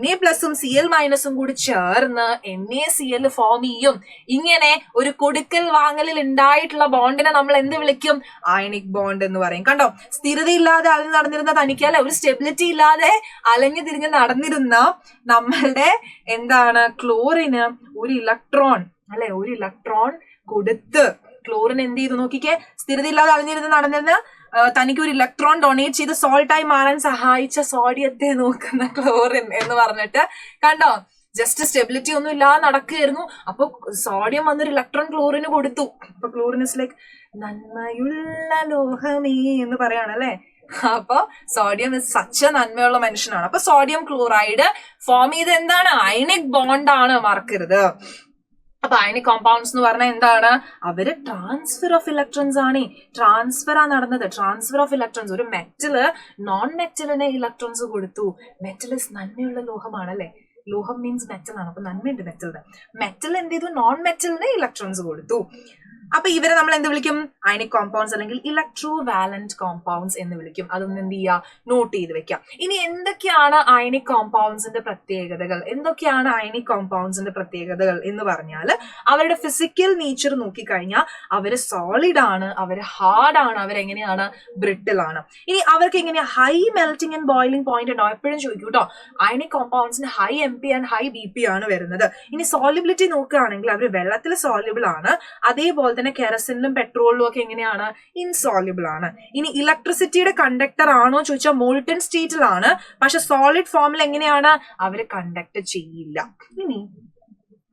Na+ഉം Cl- കൂടി ചേർന്ന് NaCl ഫോം ചെയ്യും. ഇങ്ങനെ ഒരു കൊടുക്കൽ വാങ്ങലിൽ ഉണ്ടായിട്ടുള്ള ബോണ്ടിനെ നമ്മൾ എന്ത് വിളിക്കും, അയണിക് ബോണ്ട് എന്ന് പറയും. കണ്ടോ, സ്ഥിരതയില്ലാതെ അലഞ്ഞു നടന്നിരുന്ന തനിക്ക് അല്ലെ, ഒരു സ്റ്റെബിലിറ്റി ഇല്ലാതെ അലഞ്ഞു തിരിഞ്ഞ് നടന്നിരുന്ന നമ്മളുടെ എന്താണ് ക്ലോറിന് ഒരു ഇലക്ട്രോൺ കൊടുത്ത്, ക്ലോറിൻ എന്ത് ചെയ്തു നോക്കിക്കേ, സ്ഥിരതയില്ലാതെ അലഞ്ഞിരുന്ന് നടന്നിരുന്ന തനിക്ക് ഒരു ഇലക്ട്രോൺ ഡൊണേറ്റ് ചെയ്ത് സോൾട്ടായി മാറാൻ സഹായിച്ച സോഡിയത്തെ നോക്കുന്ന ക്ലോറിൻ എന്ന് പറഞ്ഞിട്ട്, കണ്ടോ, ജസ്റ്റ് സ്റ്റെബിലിറ്റി ഒന്നും ഇല്ലാതെ നടക്കുകയായിരുന്നു. അപ്പൊ സോഡിയം വന്നൊരു ഇലക്ട്രോൺ ക്ലോറിന് കൊടുത്തു. അപ്പൊ ക്ലോറിൻ ഇസ് ലൈക്ക് നന്മയുള്ള ലോഹമേ എന്ന് പറയാണല്ലേ. അപ്പൊ സോഡിയം ഇസ് സച്ച് നന്മയുള്ള മനുഷ്യനാണ്. അപ്പൊ സോഡിയം ക്ലോറൈഡ് ഫോം ചെയ്ത് എന്താണ്, അയണിക് ബോണ്ടാണ്, മറക്കരുത്. അപ്പൊ അയണിക് കോമ്പൗണ്ട്സ് എന്ന് പറഞ്ഞാൽ എന്താണ്, അവര് ട്രാൻസ്ഫർ ഓഫ് ഇലക്ട്രോൺസ് ആണ്. ട്രാൻസ്ഫർ ആ നടന്നത്, ട്രാൻസ്ഫർ ഓഫ് ഇലക്ട്രോൺസ്. ഒരു മെറ്റല് നോൺ മെറ്റലിനെ ഇലക്ട്രോൺസ് കൊടുത്തു. മെറ്റൽ ഇസ് നന്മയുള്ള ലോഹമാണല്ലേ, ലോഹം മീൻസ് മെറ്റൽ ആണ്. അപ്പൊ നന്മയുണ്ട് മെറ്റലിന്. മെറ്റൽ എന്ത് ചെയ്തു, നോൺ മെറ്റലിന് ഇലക്ട്രോൺസ് കൊടുത്തു. അപ്പൊ ഇവരെ നമ്മൾ എന്ത് വിളിക്കും, അയണിക് കോമ്പൗണ്ട്സ് അല്ലെങ്കിൽ ഇലക്ട്രോ വാലന്റ് കോമ്പൗണ്ട്സ് എന്ന് വിളിക്കും. അതൊന്ന് എന്ത് ചെയ്യുക, നോട്ട് ചെയ്ത് വെക്കാം. ഇനി എന്തൊക്കെയാണ് അയണിക് കോമ്പൗണ്ട്സിന്റെ പ്രത്യേകതകൾ, എന്ന് പറഞ്ഞാൽ അവരുടെ ഫിസിക്കൽ നേച്ചർ നോക്കിക്കഴിഞ്ഞാൽ അവര് സോളിഡ് ആണ്, അവര് ഹാർഡ് ആണ്, അവരെങ്ങനെയാണ്, ബ്രിട്ടിൽ ആണ്. ഇനി അവർക്ക് എങ്ങനെയാ high melting and boiling point ഉണ്ടോ, എപ്പോഴും ചോദിക്കും കേട്ടോ. അയണിക് കോമ്പൗണ്ട്സിന് high MP and high BP ആണ് വരുന്നത്. ഇനി സോളിബിലിറ്റി നോക്കുകയാണെങ്കിൽ അവർ വെള്ളത്തിൽ സോളിബിൾ ആണ്, അതേപോലെ തന്നെ കെറസിനും പെട്രോളിലും ഒക്കെ എങ്ങനെയാണ്, ഇൻസോല്യൂബിൾ ആണ്. ഇനി ഇലക്ട്രിസിറ്റിയുടെ കണ്ടക്ടർ ആണോ ചോദിച്ചാൽ മോൾട്ടൺ സ്റ്റേറ്റിലാണ്, പക്ഷെ സോളിഡ് ഫോമിൽ എങ്ങനെയാണ്, അവര് കണ്ടക്ട് ചെയ്യില്ല. ഇനി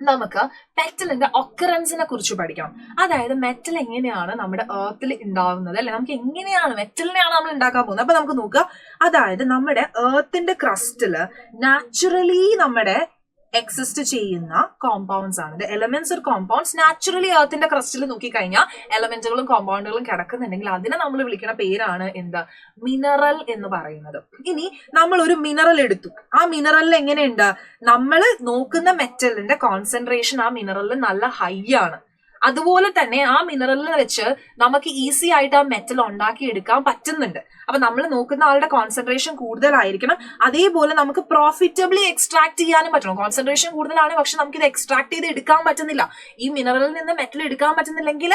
നമുക്ക് മെറ്റലിന്റെ ഒക്കറൻസിനെ കുറിച്ച് പഠിക്കാം. അതായത് മെറ്റൽ എങ്ങനെയാണ് നമ്മുടെ എർത്തിൽ ഉണ്ടാവുന്നത് അല്ലെ, നമുക്ക് എങ്ങനെയാണ് മെറ്റലിനെയാണ് നമ്മൾ ഉണ്ടാക്കാൻ പോകുന്നത്. അപ്പൊ നമുക്ക് നോക്കാം. അതായത് നമ്മുടെ എർത്തിന്റെ ക്രസ്റ്റില് നാച്ചുറലി നമ്മുടെ എക്സിസ്റ്റ് ചെയ്യുന്ന കോമ്പൗണ്ട്സ് ആണ്. എലമെന്റ്സ് ഓർ കോമ്പൗണ്ട്സ് നാച്ചുറലി എർത്തിന്റെ ക്രസ്റ്റിൽ നോക്കിക്കഴിഞ്ഞാൽ എലമെന്റുകളും കോമ്പൗണ്ടുകളും കിടക്കുന്നുണ്ടെങ്കിൽ അതിനെ നമ്മൾ വിളിക്കുന്ന പേരാണ് എന്ത്, മിനറൽ എന്ന് പറയുന്നത്. ഇനി നമ്മൾ ഒരു മിനറൽ എടുത്തു, ആ മിനറലിൽ എങ്ങനെയുണ്ട്, നമ്മൾ നോക്കുന്ന മെറ്റലിന്റെ കോൺസെൻട്രേഷൻ ആ മിനറലിൽ നല്ല ഹൈ ആണ്. അതുപോലെ തന്നെ ആ മിനറലിൽ വെച്ച് നമുക്ക് ഈസി ആയിട്ട് ആ മെറ്റൽ ഉണ്ടാക്കിയെടുക്കാൻ പറ്റുന്നുണ്ട്. അപ്പൊ നമ്മൾ നോക്കുന്ന ആളുടെ കോൺസെൻട്രേഷൻ കൂടുതലായിരിക്കണം, അതേപോലെ നമുക്ക് പ്രോഫിറ്റബിളി എക്സ്ട്രാക്ട് ചെയ്യാനും പറ്റണം. കോൺസെൻട്രേഷൻ കൂടുതലാണ്, പക്ഷെ നമുക്ക് ഇത് എക്സ്ട്രാക്ട് ചെയ്ത് എടുക്കാൻ പറ്റുന്നില്ല. ഈ മിനറലിൽ നിന്ന് മെറ്റൽ എടുക്കാൻ പറ്റുന്നില്ലെങ്കിൽ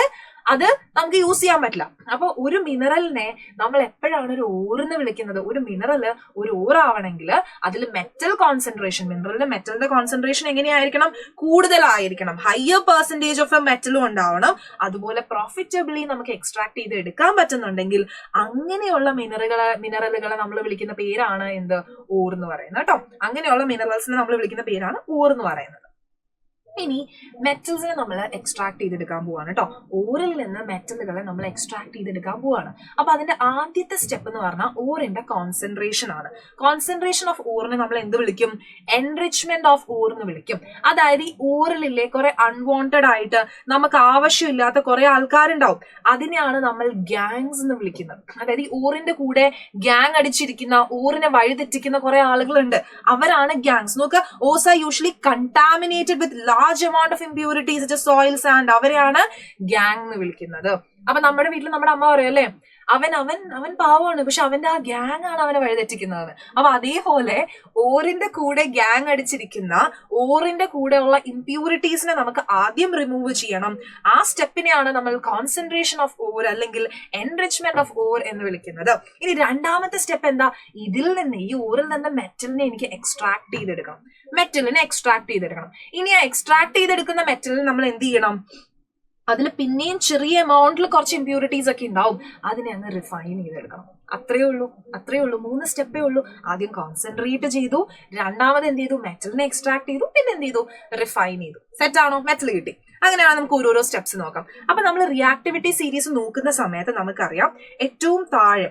അത് നമുക്ക് യൂസ് ചെയ്യാൻ പറ്റില്ല. അപ്പൊ ഒരു മിനറലിനെ നമ്മൾ എപ്പോഴാണ് ഒരു ഓറെന്ന് വിളിക്കുന്നത്, ഒരു മിനറല് ഒരു ഓറാവണമെങ്കിൽ അതിൽ മെറ്റൽ കോൺസെൻട്രേഷൻ, മിനറലിന്റെ മെറ്റലിന്റെ കോൺസെൻട്രേഷൻ എങ്ങനെയായിരിക്കണം, കൂടുതലായിരിക്കണം. ഹയർ പെർസെന്റേജ് ഓഫ് എ മെറ്റലും ഉണ്ടാവണം. അതുപോലെ പ്രോഫിറ്റബിളി നമുക്ക് എക്സ്ട്രാക്ട് ചെയ്ത് എടുക്കാൻ പറ്റുന്നുണ്ടെങ്കിൽ അങ്ങനെയുള്ള മിനറലുകളെ നമ്മൾ വിളിക്കുന്ന പേരാണ് എന്ത്, ഓർ എന്ന് പറയുന്നത് കേട്ടോ. അങ്ങനെയുള്ള മിനറൽസിനെ നമ്മൾ വിളിക്കുന്ന പേരാണ് ഓർ എന്ന് പറയുന്നത്. ഇനി മെറ്റൽസിനെ നമ്മൾ എക്സ്ട്രാക്ട് ചെയ്തെടുക്കാൻ പോവാണ് കേട്ടോ. ഓറിൽ നിന്ന് മെറ്റലുകളെ നമ്മൾ എക്സ്ട്രാക്ട് ചെയ്തെടുക്കാൻ പോവാണ്. അപ്പൊ അതിന്റെ ആദ്യത്തെ സ്റ്റെപ്പ് എന്ന് പറഞ്ഞാൽ ഓറിന്റെ കോൺസെൻട്രേഷൻ ആണ്. കോൺസെൻട്രേഷൻ ഓഫ് ഓറിനെ നമ്മൾ എന്ത് വിളിക്കും, എൻറിച്ച്മെന്റ് ഓഫ് ഓർ എന്ന് വിളിക്കും. അതായത് ഈ ഓറിലെ കുറെ അൺവാണ്ടഡ് ആയിട്ട് നമുക്ക് ആവശ്യമില്ലാത്ത കുറെ ആൾക്കാരുണ്ടാവും, അതിനെയാണ് നമ്മൾ ഗ്യാങ്സ് എന്ന് വിളിക്കുന്നത്. അതായത് ഈ ഓറിന്റെ കൂടെ ഗ്യാങ് അടിച്ചിരിക്കുന്ന, ഓറിനെ വഴിതെറ്റിക്കുന്ന കുറെ ആളുകളുണ്ട്, അവരാണ് ഗ്യാങ്സ്. നോക്കുക, ores are usually contaminated with large amount of impurities such as soil, sand, അവരെയാണ് ഗ്യാങ് എന്ന് വിളിക്കുന്നത്. അപ്പൊ നമ്മുടെ വീട്ടിൽ നമ്മുടെ അമ്മ പറയും അല്ലെ, അവൻ പാവമാണ്, പക്ഷെ അവന്റെ ആ ഗ്യാങ് ആണ് അവനെ വഴിതെറ്റിക്കുന്നത്. അപ്പൊ അതേപോലെ ഓറിന്റെ കൂടെ ഗ്യാങ് അടിച്ചിരിക്കുന്ന, ഓറിന്റെ കൂടെ ഉള്ള ഇംപ്യൂരിറ്റീസിനെ നമുക്ക് ആദ്യം റിമൂവ് ചെയ്യണം. ആ സ്റ്റെപ്പിനെയാണ് നമ്മൾ കോൺസെൻട്രേഷൻ ഓഫ് ഓർ അല്ലെങ്കിൽ എൻറിച്ച്മെന്റ് ഓഫ് ഓർ എന്ന് വിളിക്കുന്നത്. ഇനി രണ്ടാമത്തെ സ്റ്റെപ്പ് എന്താ, ഇതിൽ നിന്ന്, ഈ ഓറിൽ നിന്ന് മെറ്റലിനെ എനിക്ക് എക്സ്ട്രാക്ട് ചെയ്തെടുക്കണം. ഇനി ആ എക്സ്ട്രാക്ട് ചെയ്തെടുക്കുന്ന മെറ്റലിൽ നമ്മൾ എന്ത് ചെയ്യണം, അതിൽ പിന്നെയും ചെറിയ എമൗണ്ടിൽ കുറച്ച് ഇംപ്യൂരിറ്റീസ് ഒക്കെ ഉണ്ടാവും, അതിനെ അങ്ങ് റിഫൈൻ ചെയ്തെടുക്കണം. അത്രയേ ഉള്ളൂ. 3 സ്റ്റെപ്പേ ഉള്ളൂ. ആദ്യം കോൺസെൻട്രേറ്റ് ചെയ്തു, രണ്ടാമത് എന്ത് ചെയ്തു, മെറ്റലിനെ എക്സ്ട്രാക്ട് ചെയ്തു, പിന്നെ എന്ത് ചെയ്തു, റിഫൈൻ ചെയ്തു. സെറ്റ് ആണോ, മെറ്റൽ കിട്ടി. അങ്ങനെയാണ് നമുക്ക് ഓരോരോ സ്റ്റെപ്സ് നോക്കാം. അപ്പൊ നമ്മൾ റിയാക്ടിവിറ്റി സീരീസ് നോക്കുന്ന സമയത്ത് നമുക്കറിയാം ഏറ്റവും താഴെ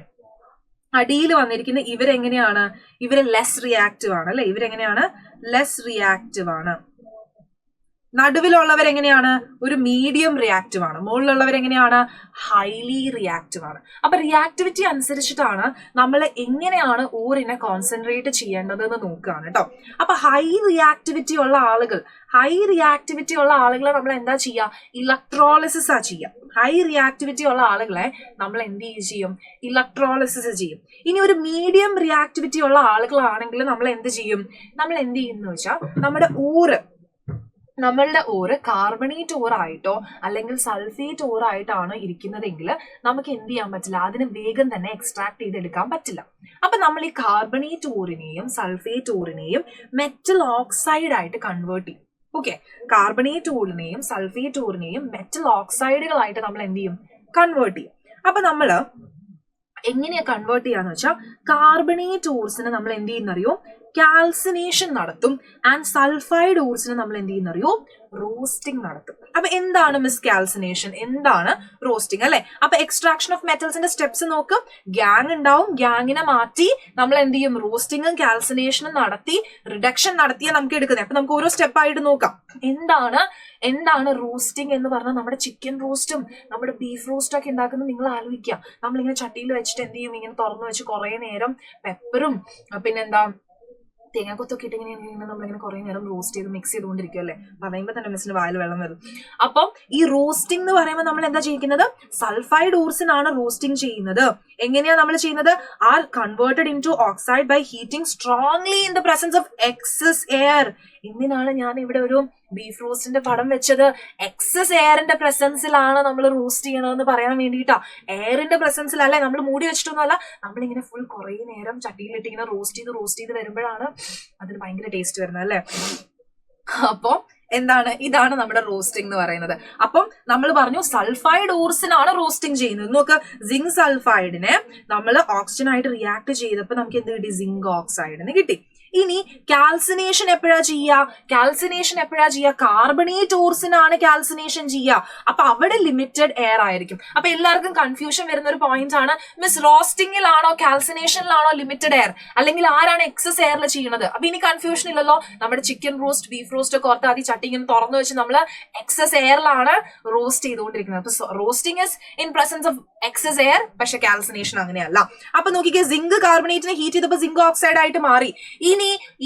അടിയിൽ വന്നിരിക്കുന്ന ഇവരെങ്ങനെയാണ്? ഇവര് ലെസ് റിയാക്റ്റീവ് ആണ് അല്ലെ? ഇവരെങ്ങനെയാണ്? ലെസ് റിയാക്റ്റീവ് ആണ്. നടുവിലുള്ളവരെങ്ങനെയാണ്? ഒരു മീഡിയം റിയാക്റ്റീവ് ആണ്. മുകളിലുള്ളവരെങ്ങനെയാണ്? ഹൈലി റിയാക്റ്റീവ് ആണ്. അപ്പൊ റിയാക്ടിവിറ്റി അനുസരിച്ചിട്ടാണ് നമ്മൾ എങ്ങനെയാണ് ഊറിനെ കോൺസെൻട്രേറ്റ് ചെയ്യേണ്ടത് എന്ന് നോക്കുകയാണ് കേട്ടോ. അപ്പൊ ഹൈ റിയാക്ടിവിറ്റി ഉള്ള ആളുകളെ നമ്മൾ എന്താ ചെയ്യുക? ഇലക്ട്രോളിസിസ് ആ ചെയ്യുക. ഹൈ റിയാക്ടിവിറ്റി ഉള്ള ആളുകളെ നമ്മൾ എന്ത് ചെയ്യും? ഇലക്ട്രോളിസിസ് ചെയ്യും. ഇനി ഒരു മീഡിയം റിയാക്ടിവിറ്റി ഉള്ള ആളുകളാണെങ്കിൽ നമ്മൾ എന്ത് ചെയ്യും? നമ്മൾ എന്ത് ചെയ്യുന്ന വെച്ചാൽ നമ്മളുടെ ഓറ് കാർബണേറ്റ് ഓറായിട്ടോ അല്ലെങ്കിൽ സൾഫേറ്റ് ഓറായിട്ടാണ് ഇരിക്കുന്നതെങ്കിൽ നമുക്ക് എന്ത് ചെയ്യാൻ പറ്റില്ല? അതിന് വേഗം തന്നെ എക്സ്ട്രാക്ട് ചെയ്തെടുക്കാൻ പറ്റില്ല. അപ്പൊ നമ്മൾ ഈ കാർബണേറ്റ് ഓറിനെയും സൾഫേറ്റ് ഓറിനെയും മെറ്റൽ ഓക്സൈഡ് ആയിട്ട് കൺവേർട്ട് ചെയ്യും. ഓക്കെ, കാർബണേറ്റ് ഓറിനെയും സൾഫേറ്റ് ഓറിനെയും മെറ്റൽ ഓക്സൈഡുകളായിട്ട് നമ്മൾ എന്ത് ചെയ്യും? കൺവേർട്ട് ചെയ്യും. അപ്പൊ നമ്മള് എങ്ങനെയാ കൺവേർട്ട് ചെയ്യാന്ന് വെച്ചാൽ കാർബണേറ്റ് ഓർസിനെ നമ്മൾ എന്ത് ചെയ്യുന്നറിയോ? കാൽസിനേഷൻ നടത്തും. ആൻഡ് സൾഫൈഡ് ഓർസിനെ നമ്മൾ എന്ത് ചെയ്യുന്നറിയോ? റോസ്റ്റിംഗ് നടത്തും. അപ്പൊ എന്താണ് മിസ് കാൽസിനേഷൻ? എന്താണ് റോസ്റ്റിംഗ് അല്ലെ? അപ്പൊ എക്സ്ട്രാക്ഷൻ ഓഫ് മെറ്റൽസിന്റെ സ്റ്റെപ്സ് നോക്കും. ഗ്യാങ് ഉണ്ടാവും. ഗ്യാങ്ങിനെ മാറ്റി നമ്മൾ എന്ത് ചെയ്യും? റോസ്റ്റിംഗും കാൽസിനേഷനും നടത്തി റിഡക്ഷൻ നടത്തിയാൽ നമുക്ക് എടുക്കുന്നത്. അപ്പൊ നമുക്ക് ഓരോ സ്റ്റെപ്പായിട്ട് നോക്കാം. എന്താണ് റോസ്റ്റിംഗ് എന്ന് പറഞ്ഞാൽ നമ്മുടെ ചിക്കൻ റോസ്റ്റും നമ്മുടെ ബീഫ് റോസ്റ്റും ഒക്കെ ഉണ്ടാക്കുന്നത് നിങ്ങൾ ആലോചിക്കുക. നമ്മളിങ്ങനെ ചട്ടിയിൽ വെച്ചിട്ട് എന്ത് ചെയ്യും? ഇങ്ങനെ തുറന്നു വെച്ച് കുറെ നേരം പെപ്പറും പിന്നെന്താ തേങ്ങാക്കൊത്തൊക്കെ ഇട്ട് ഇങ്ങനെ നമ്മളിങ്ങനെ കുറെ നേരം റോസ്റ്റ് ചെയ്ത് മിക്സ് ചെയ്തുകൊണ്ടിരിക്കും അല്ലെ? പറയുമ്പോൾ തന്നെ മിസ്സിന് വായിൽ വെള്ളം വരും. അപ്പം ഈ റോസ്റ്റിംഗ് എന്ന് പറയുമ്പോൾ നമ്മൾ എന്താ ചെയ്യുന്നത്? സൾഫൈഡ് ഓർസിനാണ് റോസ്റ്റിംഗ് ചെയ്യുന്നത്. എങ്ങനെയാ നമ്മൾ ചെയ്യുന്നത്? Are converted into oxide by heating strongly in the presence of excess air. എന്തിനാണ് ഞാൻ ഇവിടെ ഒരു ബീഫ് റോസ്റ്റിന്റെ പടം വെച്ചത്? എക്സസ് എയറിന്റെ പ്രസൻസിലാണ് നമ്മൾ റോസ്റ്റ് ചെയ്യണമെന്ന് പറയാൻ വേണ്ടിയിട്ടാ. എയറിന്റെ പ്രസൻസിലല്ലേ, നമ്മൾ മൂടി വെച്ചിട്ടൊന്നുമല്ല. നമ്മളിങ്ങനെ ഫുൾ കുറെ നേരം ചട്ടിയിലിട്ട് ഇങ്ങനെ റോസ്റ്റ് ചെയ്ത് വരുമ്പോഴാണ് അതിന് ഭയങ്കര ടേസ്റ്റ് വരുന്നത് അല്ലെ? അപ്പൊ ഇതാണ് നമ്മുടെ റോസ്റ്റിംഗ് എന്ന് പറയുന്നത്. അപ്പം നമ്മൾ പറഞ്ഞു സൾഫൈഡ് ഓർസിനാണ് റോസ്റ്റിംഗ് ചെയ്യുന്നത്. നോക്ക്, സിങ്ക് സൾഫൈഡിനെ നമ്മൾ ഓക്സിജൻ ആയിട്ട് റിയാക്ട് ചെയ്തപ്പോൾ നമുക്ക് എന്ത് കിട്ടി? സിങ്ക് ഓക്സൈഡിന് കിട്ടി. ഇനി കാൽസിനേഷൻ എപ്പോഴാ ചെയ്യുക? കാർബണേറ്റ് ഓർസിനാണ് കാൽസിനേഷൻ ചെയ്യുക. അപ്പൊ അവിടെ ലിമിറ്റഡ് എയർ ആയിരിക്കും. അപ്പൊ എല്ലാവർക്കും കൺഫ്യൂഷൻ വരുന്ന ഒരു പോയിന്റ് ആണ്, മിസ് റോസ്റ്റിംഗിലാണോ കാൽസിനേഷനിലാണോ ലിമിറ്റഡ് എയർ, അല്ലെങ്കിൽ ആരാണ് എക്സസ് എയറിൽ ചെയ്യുന്നത്? അപ്പൊ ഇനി കൺഫ്യൂഷൻ ഇല്ലല്ലോ. നമ്മുടെ ചിക്കൻ റോസ്റ്റ് ബീഫ് റോസ്റ്റ് ഒക്കെ ഓർത്ത് ആദ്യം ചട്ടി ഇങ്ങനെ തുറന്നു വെച്ച് നമ്മൾ എക്സസ് എയറിലാണ് റോസ്റ്റ് ചെയ്തുകൊണ്ടിരിക്കുന്നത്. അപ്പൊ roasting is in presence of excess air, പക്ഷെ കാൽസിനേഷൻ അങ്ങനെയല്ല. അപ്പൊ നോക്കിക്കേ, സിങ്ക് കാർബണേറ്റിനെ ഹീറ്റ് ചെയ്തപ്പോൾ സിങ്ക് ഓക്സൈഡ് ആയിട്ട് മാറി.